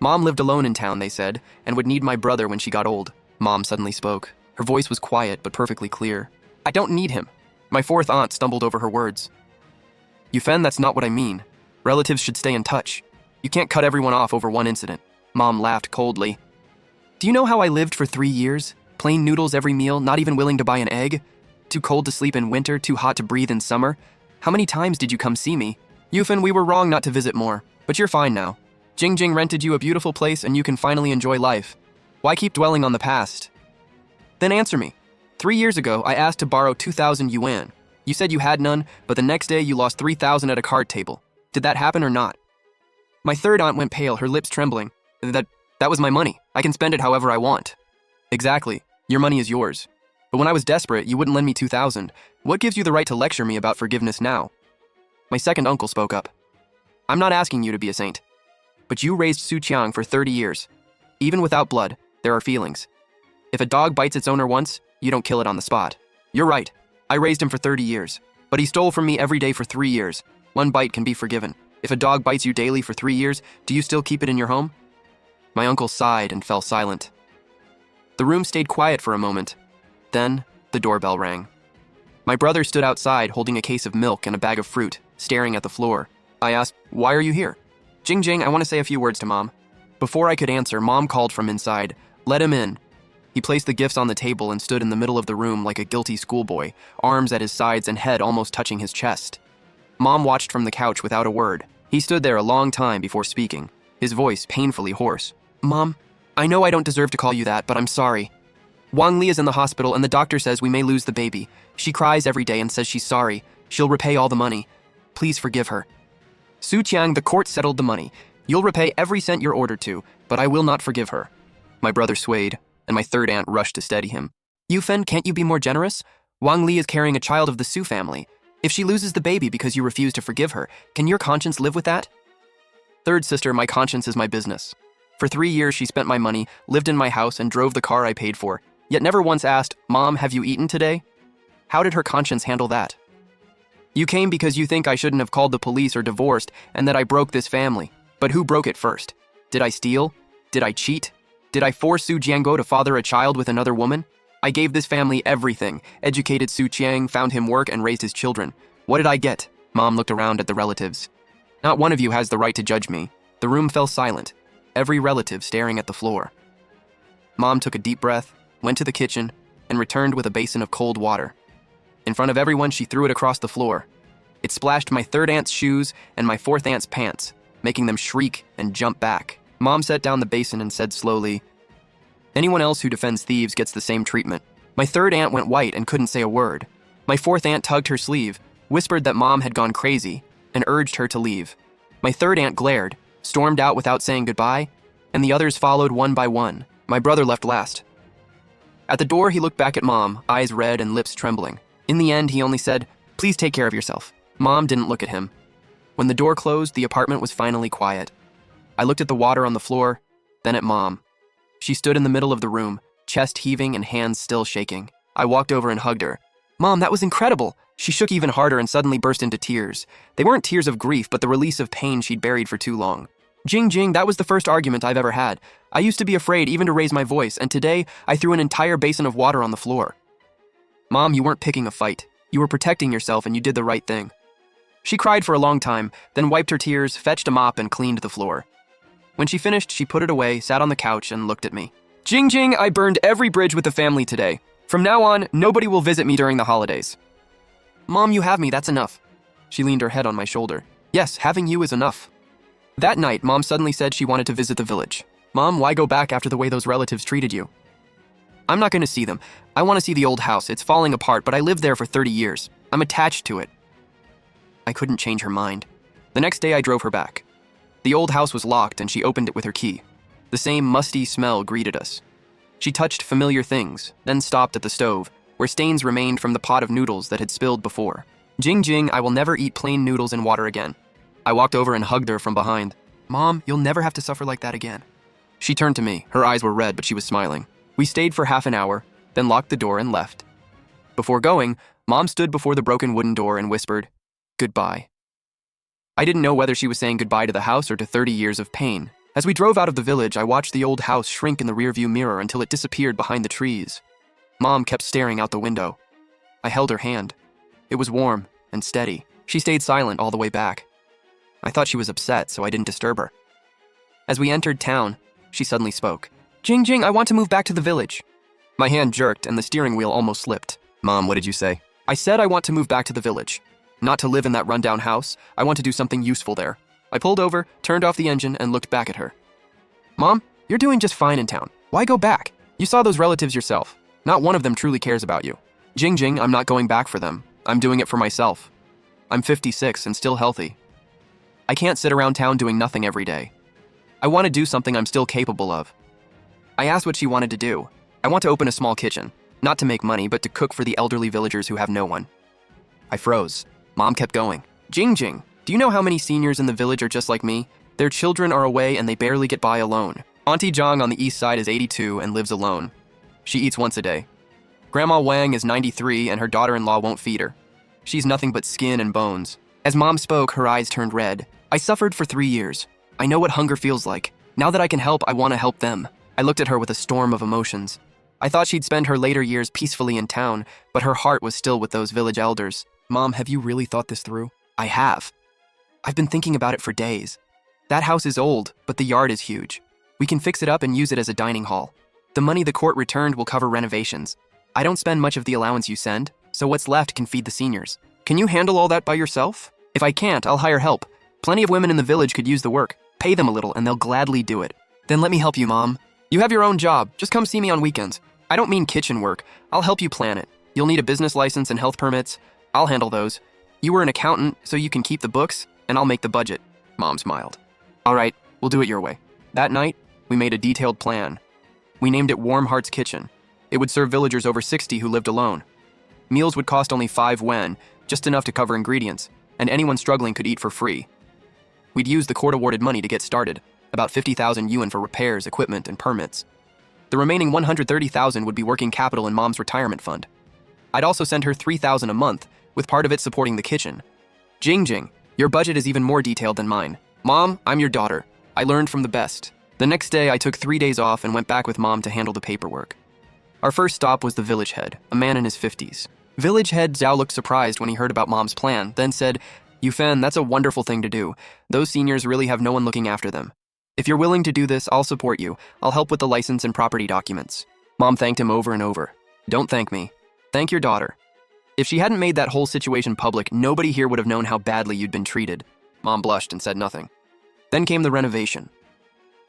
Mom lived alone in town, they said, and would need my brother when she got old. Mom suddenly spoke. Her voice was quiet but perfectly clear. I don't need him. My fourth aunt stumbled over her words. Yufen, that's not what I mean. Relatives should stay in touch. You can't cut everyone off over one incident. Mom laughed coldly. Do you know how I lived for 3 years? Plain noodles every meal, not even willing to buy an egg? Too cold to sleep in winter, too hot to breathe in summer? How many times did you come see me? Yufen, we were wrong not to visit more, But you're fine now. Jingjing rented you a beautiful place and you can finally enjoy life. Why keep dwelling on the past? Then answer me. 3 years ago, I asked to borrow 2,000 yuan. You said you had none, but the next day you lost 3,000 at a card table. Did that happen or not? My third aunt went pale, her lips trembling. That was my money. I can spend it however I want. Exactly. Your money is yours. But when I was desperate, you wouldn't lend me 2,000. What gives you the right to lecture me about forgiveness now? My second uncle spoke up. I'm not asking you to be a saint. But you raised Su Qiang for 30 years. Even without blood, there are feelings. If a dog bites its owner once, you don't kill it on the spot. You're right. I raised him for 30 years. But he stole from me every day for 3 years. One bite can be forgiven. If a dog bites you daily for 3 years, do you still keep it in your home? My uncle sighed and fell silent. The room stayed quiet for a moment. Then, the doorbell rang. My brother stood outside holding a case of milk and a bag of fruit, staring at the floor. I asked, "Why are you here?" "Jingjing, I want to say a few words to Mom." Before I could answer, Mom called from inside. "Let him in." He placed the gifts on the table and stood in the middle of the room like a guilty schoolboy, arms at his sides and head almost touching his chest. Mom watched from the couch without a word. He stood there a long time before speaking, his voice painfully hoarse. "Mom, I know I don't deserve to call you that, but I'm sorry. Wang Li is in the hospital and the doctor says we may lose the baby. She cries every day and says she's sorry. She'll repay all the money. Please forgive her." "Su Qiang, the court settled the money. You'll repay every cent you're ordered to, but I will not forgive her." My brother swayed, and my third aunt rushed to steady him. "Yufen, can't you be more generous? Wang Li is carrying a child of the Su family. If she loses the baby because you refuse to forgive her, can your conscience live with that?" "Third sister, my conscience is my business. For 3 years she spent my money, lived in my house, and drove the car I paid for, yet never once asked, 'Mom, have you eaten today?' How did her conscience handle that? You came because you think I shouldn't have called the police or divorced and that I broke this family. But who broke it first? Did I steal? Did I cheat? Did I force Su Jianguo to father a child with another woman? I gave this family everything, educated Su Qiang, found him work, and raised his children. What did I get?" Mom looked around at the relatives. "Not one of you has the right to judge me." The room fell silent, every relative staring at the floor. Mom took a deep breath, went to the kitchen, and returned with a basin of cold water. In front of everyone, she threw it across the floor. It splashed my third aunt's shoes and my fourth aunt's pants, making them shriek and jump back. Mom set down the basin and said slowly, "Anyone else who defends thieves gets the same treatment." My third aunt went white and couldn't say a word. My fourth aunt tugged her sleeve, whispered that Mom had gone crazy, and urged her to leave. My third aunt glared, stormed out without saying goodbye, and the others followed one by one. My brother left last. At the door, he looked back at Mom, eyes red and lips trembling. In the end, he only said, "Please take care of yourself." Mom didn't look at him. When the door closed, the apartment was finally quiet. I looked at the water on the floor, then at Mom. She stood in the middle of the room, chest heaving and hands still shaking. I walked over and hugged her. "Mom, that was incredible!" She shook even harder and suddenly burst into tears. They weren't tears of grief, but the release of pain she'd buried for too long. "Jingjing, that was the first argument I've ever had. I used to be afraid even to raise my voice, and today I threw an entire basin of water on the floor." "Mom, you weren't picking a fight. You were protecting yourself and you did the right thing." She cried for a long time, then wiped her tears, fetched a mop, and cleaned the floor. When she finished, she put it away, sat on the couch, and looked at me. "Jingjing, I burned every bridge with the family today. From now on, nobody will visit me during the holidays." "Mom, you have me, that's enough." She leaned her head on my shoulder. "Yes, having you is enough." That night, Mom suddenly said she wanted to visit the village. "Mom, why go back after the way those relatives treated you?" "I'm not going to see them. I want to see the old house. It's falling apart, but I lived there for 30 years. I'm attached to it." I couldn't change her mind. The next day, I drove her back. The old house was locked, and she opened it with her key. The same musty smell greeted us. She touched familiar things, then stopped at the stove, where stains remained from the pot of noodles that had spilled before. "Jingjing, I will never eat plain noodles in water again." I walked over and hugged her from behind. "Mom, you'll never have to suffer like that again." She turned to me. Her eyes were red, but she was smiling. We stayed for half an hour, then locked the door and left. Before going, Mom stood before the broken wooden door and whispered, "Goodbye." I didn't know whether she was saying goodbye to the house or to 30 years of pain. As we drove out of the village, I watched the old house shrink in the rearview mirror until it disappeared behind the trees. Mom kept staring out the window. I held her hand. It was warm and steady. She stayed silent all the way back. I thought she was upset, so I didn't disturb her. As we entered town, she suddenly spoke. "Jingjing, I want to move back to the village." My hand jerked and the steering wheel almost slipped. "Mom, what did you say?" "I said I want to move back to the village. Not to live in that rundown house. I want to do something useful there." I pulled over, turned off the engine, and looked back at her. Mom, you're doing just fine in town. Why go back? You saw those relatives yourself. Not one of them truly cares about you. Jing, I'm not going back for them. I'm doing it for myself. I'm 56 and still healthy. I can't sit around town doing nothing every day. I want to do something I'm still capable of. I asked what she wanted to do. I want to open a small kitchen, not to make money, but to cook for the elderly villagers who have no one. I froze. Mom kept going. Jing, do you know how many seniors in the village are just like me? Their children are away and they barely get by alone. Auntie Zhang on the east side is 82 and lives alone. She eats once a day. Grandma Wang is 93 and her daughter-in-law won't feed her. She's nothing but skin and bones. As Mom spoke, her eyes turned red. I suffered for 3 years. I know what hunger feels like. Now that I can help, I want to help them. I looked at her with a storm of emotions. I thought she'd spend her later years peacefully in town, but her heart was still with those village elders. Mom, have you really thought this through? I have. I've been thinking about it for days. That house is old, but the yard is huge. We can fix it up and use it as a dining hall. The money the court returned will cover renovations. I don't spend much of the allowance you send, so what's left can feed the seniors. Can you handle all that by yourself? If I can't, I'll hire help. Plenty of women in the village could use the work. Pay them a little and they'll gladly do it. Then let me help you, Mom. You have your own job. Just come see me on weekends. I don't mean kitchen work. I'll help you plan it. You'll need a business license and health permits. I'll handle those. You were an accountant, so you can keep the books, and I'll make the budget. Mom smiled. All right, we'll do it your way. That night, we made a detailed plan. We named it Warm Heart's Kitchen. It would serve villagers over 60 who lived alone. Meals would cost only 5 wen, just enough to cover ingredients, and anyone struggling could eat for free. We'd use the court-awarded money to get started, about 50,000 yuan for repairs, equipment, and permits. The remaining 130,000 would be working capital in Mom's retirement fund. I'd also send her 3,000 a month, with part of it supporting the kitchen. Jing, your budget is even more detailed than mine. Mom, I'm your daughter. I learned from the best. The next day, I took 3 days off and went back with Mom to handle the paperwork. Our first stop was the village head, a man in his 50s. Village head Zhao looked surprised when he heard about Mom's plan, then said, Yufen, that's a wonderful thing to do. Those seniors really have no one looking after them. If you're willing to do this, I'll support you. I'll help with the license and property documents. Mom thanked him over and over. Don't thank me. Thank your daughter. If she hadn't made that whole situation public, nobody here would have known how badly you'd been treated. Mom blushed and said nothing. Then came the renovation.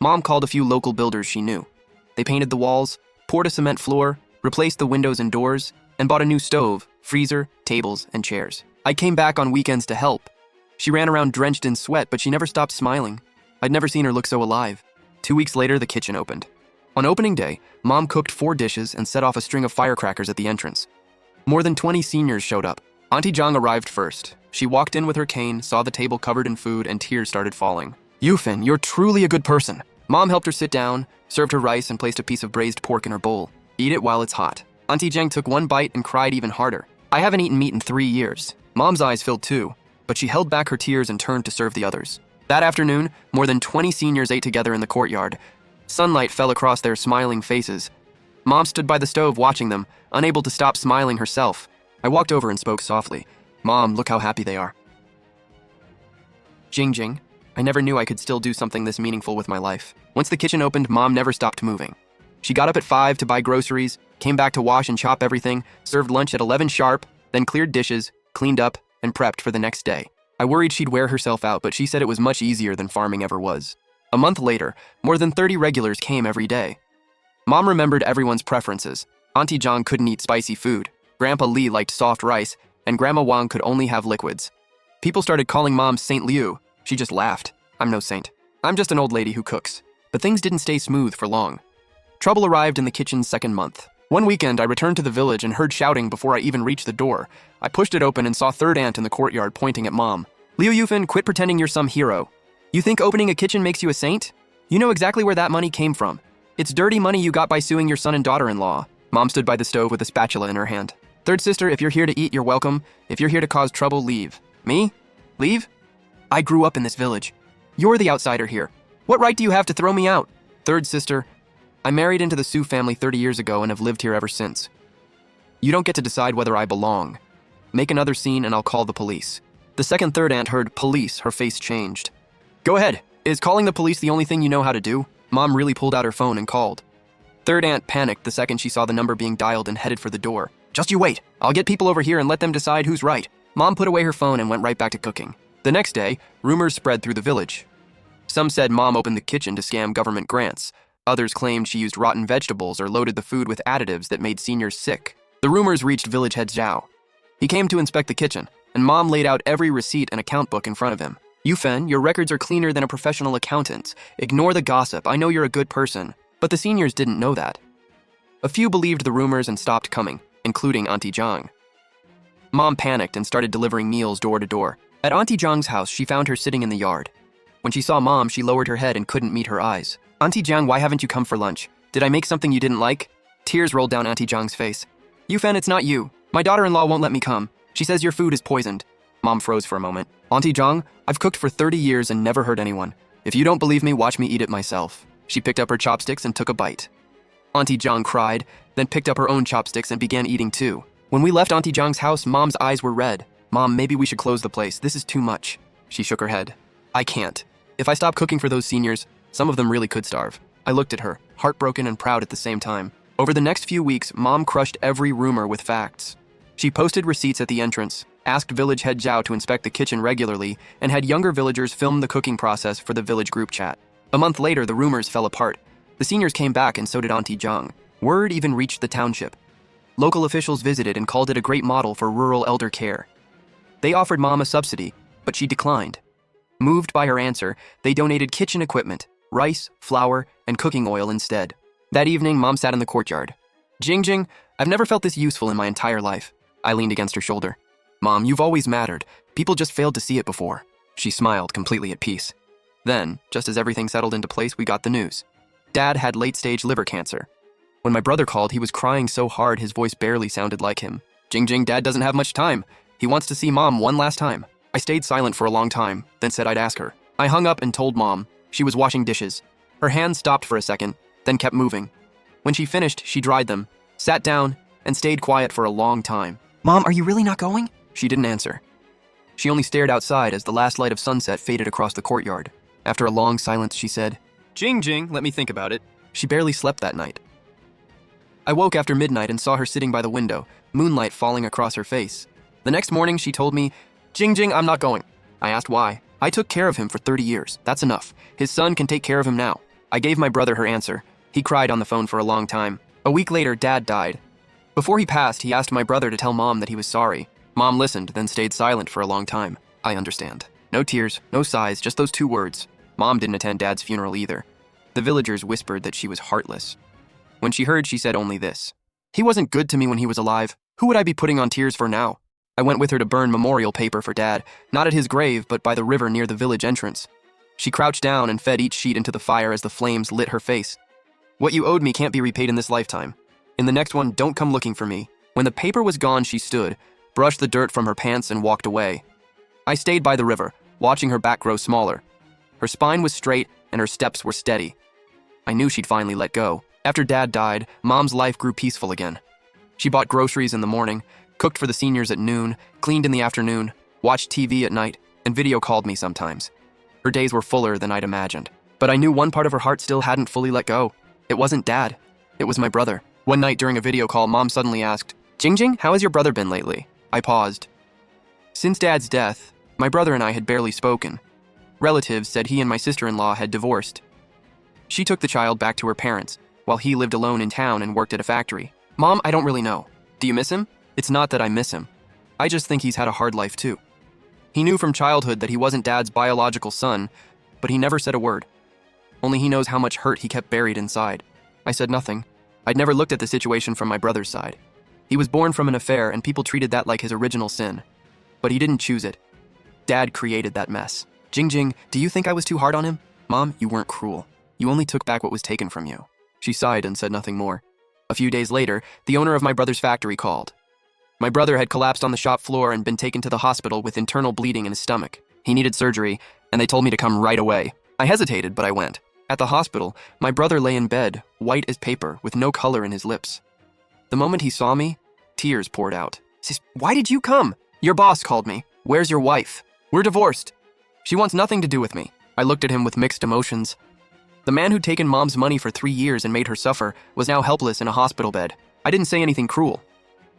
Mom called a few local builders she knew. They painted the walls, poured a cement floor, replaced the windows and doors, and bought a new stove, freezer, tables, and chairs. I came back on weekends to help. She ran around drenched in sweat, but she never stopped smiling. I'd never seen her look so alive. 2 weeks later, the kitchen opened. On opening day, Mom cooked 4 dishes and set off a string of firecrackers at the entrance. More than 20 seniors showed up. Auntie Zhang arrived first. She walked in with her cane, saw the table covered in food, and tears started falling. Yufen, you're truly a good person. Mom helped her sit down, served her rice, and placed a piece of braised pork in her bowl. Eat it while it's hot. Auntie Zhang took 1 bite and cried even harder. I haven't eaten meat in 3 years. Mom's eyes filled too, but she held back her tears and turned to serve the others. That afternoon, more than 20 seniors ate together in the courtyard. Sunlight fell across their smiling faces. Mom stood by the stove watching them, unable to stop smiling herself. I walked over and spoke softly. Mom, look how happy they are. Jing, I never knew I could still do something this meaningful with my life. Once the kitchen opened, Mom never stopped moving. She got up at 5 to buy groceries, came back to wash and chop everything, served lunch at 11 sharp, then cleared dishes, cleaned up, and prepped for the next day. I worried she'd wear herself out, but she said it was much easier than farming ever was. A month later, more than 30 regulars came every day. Mom remembered everyone's preferences. Auntie Zhang couldn't eat spicy food, Grandpa Li liked soft rice, and Grandma Wang could only have liquids. People started calling Mom Saint Liu. She just laughed. I'm no saint. I'm just an old lady who cooks. But things didn't stay smooth for long. Trouble arrived in the kitchen's 2nd month. One weekend, I returned to the village and heard shouting before I even reached the door. I pushed it open and saw third aunt in the courtyard pointing at Mom. Liu Yufen, quit pretending you're some hero. You think opening a kitchen makes you a saint? You know exactly where that money came from. It's dirty money you got by suing your son and daughter-in-law. Mom stood by the stove with a spatula in her hand. Third sister, if you're here to eat, you're welcome. If you're here to cause trouble, leave. Me? Leave? I grew up in this village. You're the outsider here. What right do you have to throw me out? Third sister, I married into the Su family 30 years ago and have lived here ever since. You don't get to decide whether I belong. Make another scene and I'll call the police. The second third aunt heard police, her face changed. Go ahead. Is calling the police the only thing you know how to do? Mom really pulled out her phone and called. Third aunt panicked the second she saw the number being dialed and headed for the door. Just you wait. I'll get people over here and let them decide who's right. Mom put away her phone and went right back to cooking. The next day, rumors spread through the village. Some said Mom opened the kitchen to scam government grants. Others claimed she used rotten vegetables or loaded the food with additives that made seniors sick. The rumors reached village head Zhao. He came to inspect the kitchen, and Mom laid out every receipt and account book in front of him. "Yufen, your records are cleaner than a professional accountant's. Ignore the gossip. I know you're a good person." But the seniors didn't know that. A few believed the rumors and stopped coming, including Auntie Zhang. Mom panicked and started delivering meals door to door. At Auntie Zhang's house, she found her sitting in the yard. When she saw Mom, she lowered her head and couldn't meet her eyes. "Auntie Zhang, why haven't you come for lunch? Did I make something you didn't like?" Tears rolled down Auntie Zhang's face. "Yufen, it's not you. My daughter-in-law won't let me come. She says your food is poisoned." Mom froze for a moment. "Auntie Zhang, I've cooked for 30 years and never hurt anyone. If you don't believe me, watch me eat it myself." She picked up her chopsticks and took a bite. Auntie Zhang cried, then picked up her own chopsticks and began eating too. When we left Auntie Zhang's house, Mom's eyes were red. "Mom, maybe we should close the place. This is too much." She shook her head. "I can't. If I stop cooking for those seniors, some of them really could starve." I looked at her, heartbroken and proud at the same time. Over the next few weeks, Mom crushed every rumor with facts. She posted receipts at the entrance, asked village head Zhao to inspect the kitchen regularly, and had younger villagers film the cooking process for the village group chat. A month later, the rumors fell apart. The seniors came back and so did Auntie Zhang. Word even reached the township. Local officials visited and called it a great model for rural elder care. They offered Mom a subsidy, but she declined. Moved by her answer, they donated kitchen equipment, rice, flour, and cooking oil instead. That evening, Mom sat in the courtyard. "Jingjing, I've never felt this useful in my entire life." I leaned against her shoulder. "Mom, you've always mattered. People just failed to see it before." She smiled, completely at peace. Then, just as everything settled into place, we got the news. Dad had late-stage liver cancer. When my brother called, he was crying so hard his voice barely sounded like him. "Jingjing, Dad doesn't have much time. He wants to see Mom one last time." I stayed silent for a long time, then said I'd ask her. I hung up and told Mom. She was washing dishes. Her hands stopped for a second, then kept moving. When she finished, she dried them, sat down, and stayed quiet for a long time. "Mom, are you really not going?" She didn't answer. She only stared outside as the last light of sunset faded across the courtyard. After a long silence, she said, "Jingjing, let me think about it." She barely slept that night. I woke after midnight and saw her sitting by the window, moonlight falling across her face. The next morning, she told me, "Jingjing, I'm not going." I asked why. "I took care of him for 30 years. That's enough. His son can take care of him now." I gave my brother her answer. He cried on the phone for a long time. A week later, Dad died. Before he passed, he asked my brother to tell Mom that he was sorry. Mom listened, then stayed silent for a long time. I understand. No tears, no sighs, just those two words. Mom didn't attend Dad's funeral either. The villagers whispered that she was heartless. When she heard, she said only this: "He wasn't good to me when he was alive. Who would I be putting on tears for now?" I went with her to burn memorial paper for Dad, not at his grave, but by the river near the village entrance. She crouched down and fed each sheet into the fire as the flames lit her face. "What you owed me can't be repaid in this lifetime. In the next one, don't come looking for me." When the paper was gone, she stood, brushed the dirt from her pants, and walked away. I stayed by the river, watching her back grow smaller. Her spine was straight, and her steps were steady. I knew she'd finally let go. After Dad died, Mom's life grew peaceful again. She bought groceries in the morning, cooked for the seniors at noon, cleaned in the afternoon, watched TV at night, and video called me sometimes. Her days were fuller than I'd imagined. But I knew one part of her heart still hadn't fully let go. It wasn't Dad. It was my brother. One night during a video call, Mom suddenly asked, "Jingjing, how has your brother been lately?" I paused. Since Dad's death, my brother and I had barely spoken. Relatives said he and my sister-in-law had divorced. She took the child back to her parents, while he lived alone in town and worked at a factory. "Mom, I don't really know. Do you miss him?" "It's not that I miss him. I just think he's had a hard life too. He knew from childhood that he wasn't Dad's biological son, but he never said a word. Only he knows how much hurt he kept buried inside." I said nothing. I'd never looked at the situation from my brother's side. He was born from an affair, and people treated that like his original sin. But he didn't choose it. Dad created that mess. "Jingjing, do you think I was too hard on him?" "Mom, you weren't cruel. You only took back what was taken from you." She sighed and said nothing more. A few days later, the owner of my brother's factory called. My brother had collapsed on the shop floor and been taken to the hospital with internal bleeding in his stomach. He needed surgery, and they told me to come right away. I hesitated, but I went. At the hospital, my brother lay in bed, white as paper, with no color in his lips. The moment he saw me, tears poured out. "Sis, why did you come?" "Your boss called me." "Where's your wife?" "We're divorced. She wants nothing to do with me." I looked at him with mixed emotions. The man who'd taken Mom's money for 3 years and made her suffer was now helpless in a hospital bed. I didn't say anything cruel.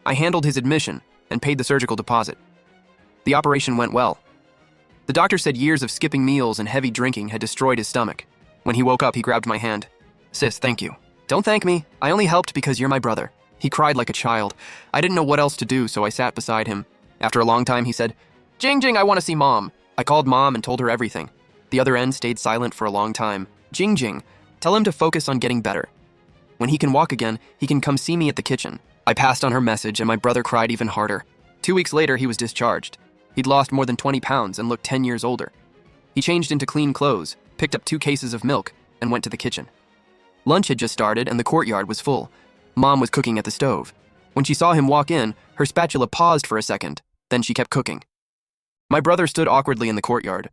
I handled his admission and paid the surgical deposit. The operation went well. The doctor said years of skipping meals and heavy drinking had destroyed his stomach. When he woke up, he grabbed my hand. "Sis, thank you." "Don't thank me. I only helped because you're my brother." He cried like a child. I didn't know what else to do, so I sat beside him. After a long time, he said, "Jing, I want to see Mom." I called Mom and told her everything. The other end stayed silent for a long time. Jing, tell him to focus on getting better. When he can walk again, he can come see me at the kitchen. I passed on her message, and my brother cried even harder. 2 weeks later, he was discharged. He'd lost more than 20 pounds and looked 10 years older. He changed into clean clothes, picked up 2 cases of milk, and went to the kitchen. Lunch had just started, and the courtyard was full. Mom was cooking at the stove. When she saw him walk in, her spatula paused for a second, then she kept cooking. My brother stood awkwardly in the courtyard.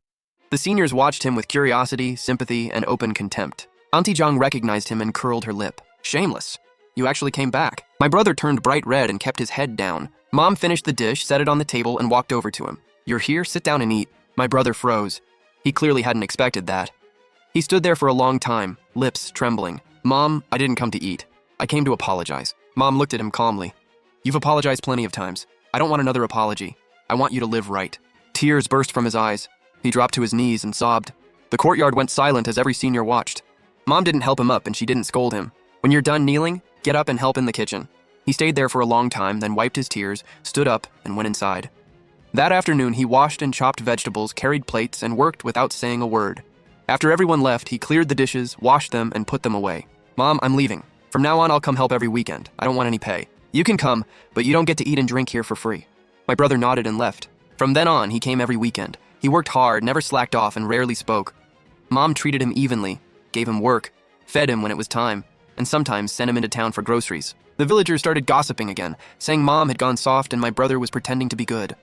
The seniors watched him with curiosity, sympathy, and open contempt. Auntie Zhang recognized him and curled her lip. "Shameless. You actually came back." My brother turned bright red and kept his head down. Mom finished the dish, set it on the table, and walked over to him. "You're here? Sit down and eat." My brother froze. He clearly hadn't expected that. He stood there for a long time, lips trembling. "Mom, I didn't come to eat. I came to apologize." Mom looked at him calmly. "You've apologized plenty of times. I don't want another apology. I want you to live right." Tears burst from his eyes. He dropped to his knees and sobbed. The courtyard went silent as every senior watched. Mom didn't help him up, and she didn't scold him. "When you're done kneeling, get up and help in the kitchen." He stayed there for a long time, then wiped his tears, stood up, and went inside. That afternoon, he washed and chopped vegetables, carried plates, and worked without saying a word. After everyone left, he cleared the dishes, washed them, and put them away. "Mom, I'm leaving. From now on, I'll come help every weekend. I don't want any pay. You can come, but you don't get to eat and drink here for free." My brother nodded and left. From then on, he came every weekend. He worked hard, never slacked off, and rarely spoke. Mom treated him evenly, gave him work, fed him when it was time, and sometimes sent him into town for groceries. The villagers started gossiping again, saying Mom had gone soft and my brother was pretending to be good.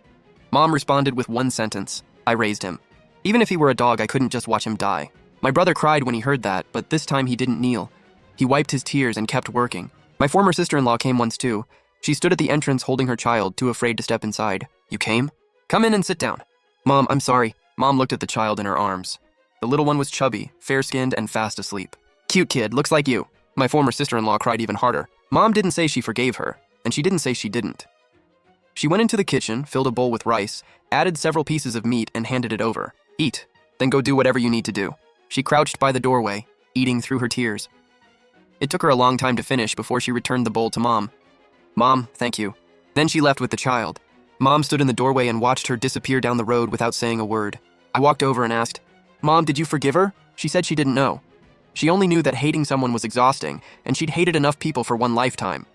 Mom responded with one sentence: "I raised him." Even if he were a dog, I couldn't just watch him die. My brother cried when he heard that, but this time he didn't kneel. He wiped his tears and kept working. My former sister-in-law came once too. She stood at the entrance holding her child, too afraid to step inside. "You came? Come in and sit down." "Mom, I'm sorry." Mom looked at the child in her arms. The little one was chubby, fair-skinned, and fast asleep. "Cute kid, looks like you." My former sister-in-law cried even harder. Mom didn't say she forgave her, and she didn't say she didn't. She went into the kitchen, filled a bowl with rice, added several pieces of meat, and handed it over. "Eat, then go do whatever you need to do." She crouched by the doorway, eating through her tears. It took her a long time to finish before she returned the bowl to Mom. "Mom, thank you." Then she left with the child. Mom stood in the doorway and watched her disappear down the road without saying a word. I walked over and asked, "Mom, did you forgive her?" She said she didn't know. She only knew that hating someone was exhausting, and she'd hated enough people for one lifetime.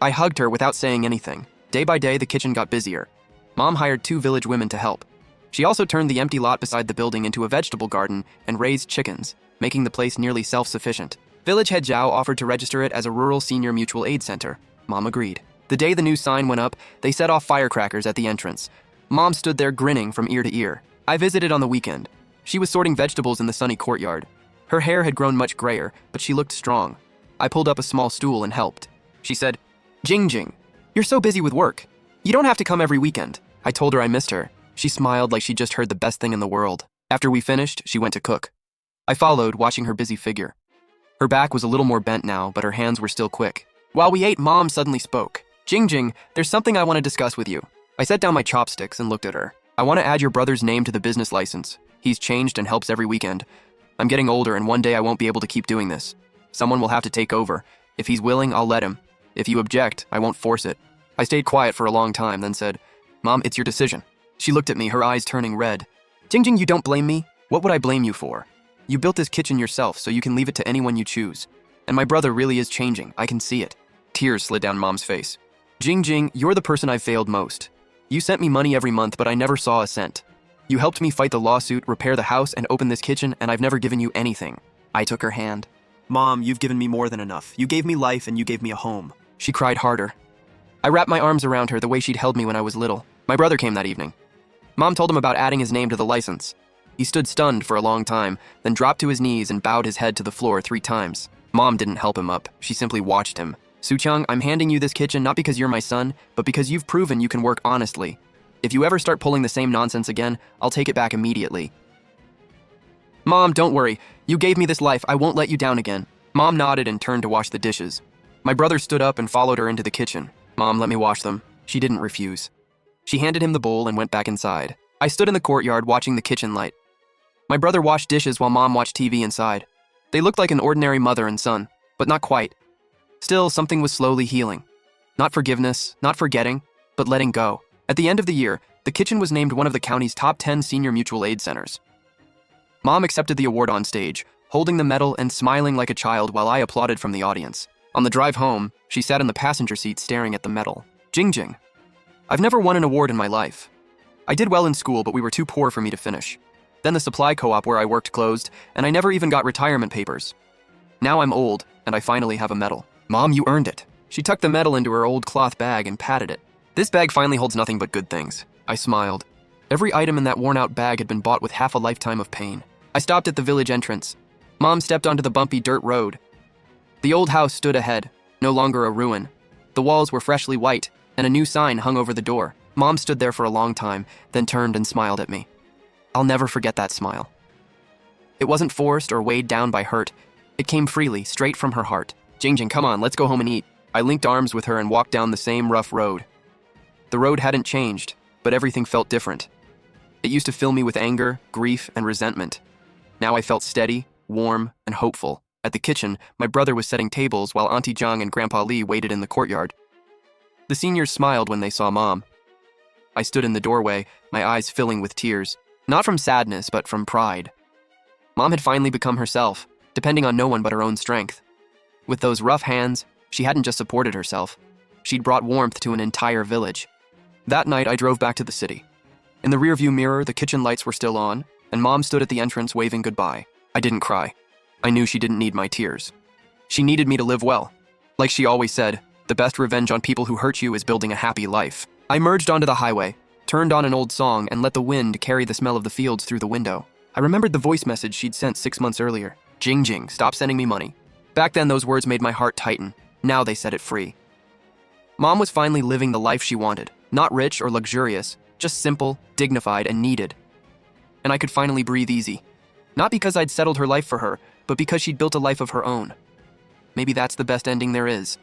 I hugged her without saying anything. Day by day, the kitchen got busier. Mom hired 2 village women to help. She also turned the empty lot beside the building into a vegetable garden and raised chickens, making the place nearly self-sufficient. Village head Zhao offered to register it as a rural senior mutual aid center. Mom agreed. The day the new sign went up, they set off firecrackers at the entrance. Mom stood there grinning from ear to ear. I visited on the weekend. She was sorting vegetables in the sunny courtyard. Her hair had grown much grayer, but she looked strong. I pulled up a small stool and helped. She said, Jing, you're so busy with work. You don't have to come every weekend." I told her I missed her. She smiled like she just heard the best thing in the world. After we finished, she went to cook. I followed, watching her busy figure. Her back was a little more bent now, but her hands were still quick. While we ate, Mom suddenly spoke. Jing, there's something I want to discuss with you." I set down my chopsticks and looked at her. "I want to add your brother's name to the business license. He's changed and helps every weekend. I'm getting older, and one day I won't be able to keep doing this. Someone will have to take over. If he's willing, I'll let him. If you object, I won't force it." I stayed quiet for a long time, then said, "Mom, it's your decision." She looked at me, her eyes turning red. Jing, you don't blame me? What would I blame you for? You built this kitchen yourself, so you can leave it to anyone you choose. And my brother really is changing. I can see it. Tears slid down Mom's face. Jing, you're the person I've failed most. You sent me money every month, but I never saw a cent. You helped me fight the lawsuit, repair the house, and open this kitchen, and I've never given you anything. I took her hand. "Mom, you've given me more than enough. You gave me life, and you gave me a home." She cried harder. I wrapped my arms around her the way she'd held me when I was little. My brother came that evening. Mom told him about adding his name to the license. He stood stunned for a long time, then dropped to his knees and bowed his head to the floor 3 times. Mom didn't help him up. She simply watched him. "Suchang, I'm handing you this kitchen not because you're my son, but because you've proven you can work honestly. If you ever start pulling the same nonsense again, I'll take it back immediately." "Mom, don't worry. You gave me this life. I won't let you down again." Mom nodded and turned to wash the dishes. My brother stood up and followed her into the kitchen. "Mom, let me wash them." She didn't refuse. She handed him the bowl and went back inside. I stood in the courtyard watching the kitchen light. My brother washed dishes while Mom watched TV inside. They looked like an ordinary mother and son, but not quite. Still, something was slowly healing. Not forgiveness, not forgetting, but letting go. At the end of the year, the kitchen was named one of the county's top 10 senior mutual aid centers. Mom accepted the award on stage, holding the medal and smiling like a child while I applauded from the audience. On the drive home, she sat in the passenger seat staring at the medal. Jing. I've never won an award in my life. I did well in school, but we were too poor for me to finish. Then the supply co-op where I worked closed, and I never even got retirement papers. Now I'm old, and I finally have a medal. Mom, you earned it. She tucked the medal into her old cloth bag and patted it. This bag finally holds nothing but good things. I smiled. Every item in that worn-out bag had been bought with half a lifetime of pain. I stopped at the village entrance. Mom stepped onto the bumpy dirt road. The old house stood ahead, no longer a ruin. The walls were freshly white, and a new sign hung over the door. Mom stood there for a long time, then turned and smiled at me. I'll never forget that smile. It wasn't forced or weighed down by hurt. It came freely, straight from her heart. Jing, come on, let's go home and eat. I linked arms with her and walked down the same rough road. The road hadn't changed, but everything felt different. It used to fill me with anger, grief, and resentment. Now I felt steady, warm, and hopeful. At the kitchen, my brother was setting tables while Auntie Zhang and Grandpa Li waited in the courtyard. The seniors smiled when they saw Mom. I stood in the doorway, my eyes filling with tears. Not from sadness, but from pride. Mom had finally become herself, depending on no one but her own strength. With those rough hands, she hadn't just supported herself. She'd brought warmth to an entire village. That night, I drove back to the city. In the rearview mirror, the kitchen lights were still on, and Mom stood at the entrance waving goodbye. I didn't cry. I knew she didn't need my tears. She needed me to live well. Like she always said, the best revenge on people who hurt you is building a happy life. I merged onto the highway, turned on an old song, and let the wind carry the smell of the fields through the window. I remembered the voice message she'd sent 6 months earlier. Jing, stop sending me money. Back then, those words made my heart tighten. Now they set it free. Mom was finally living the life she wanted. Not rich or luxurious, just simple, dignified, and needed. And I could finally breathe easy. Not because I'd settled her life for her, but because she'd built a life of her own. Maybe that's the best ending there is.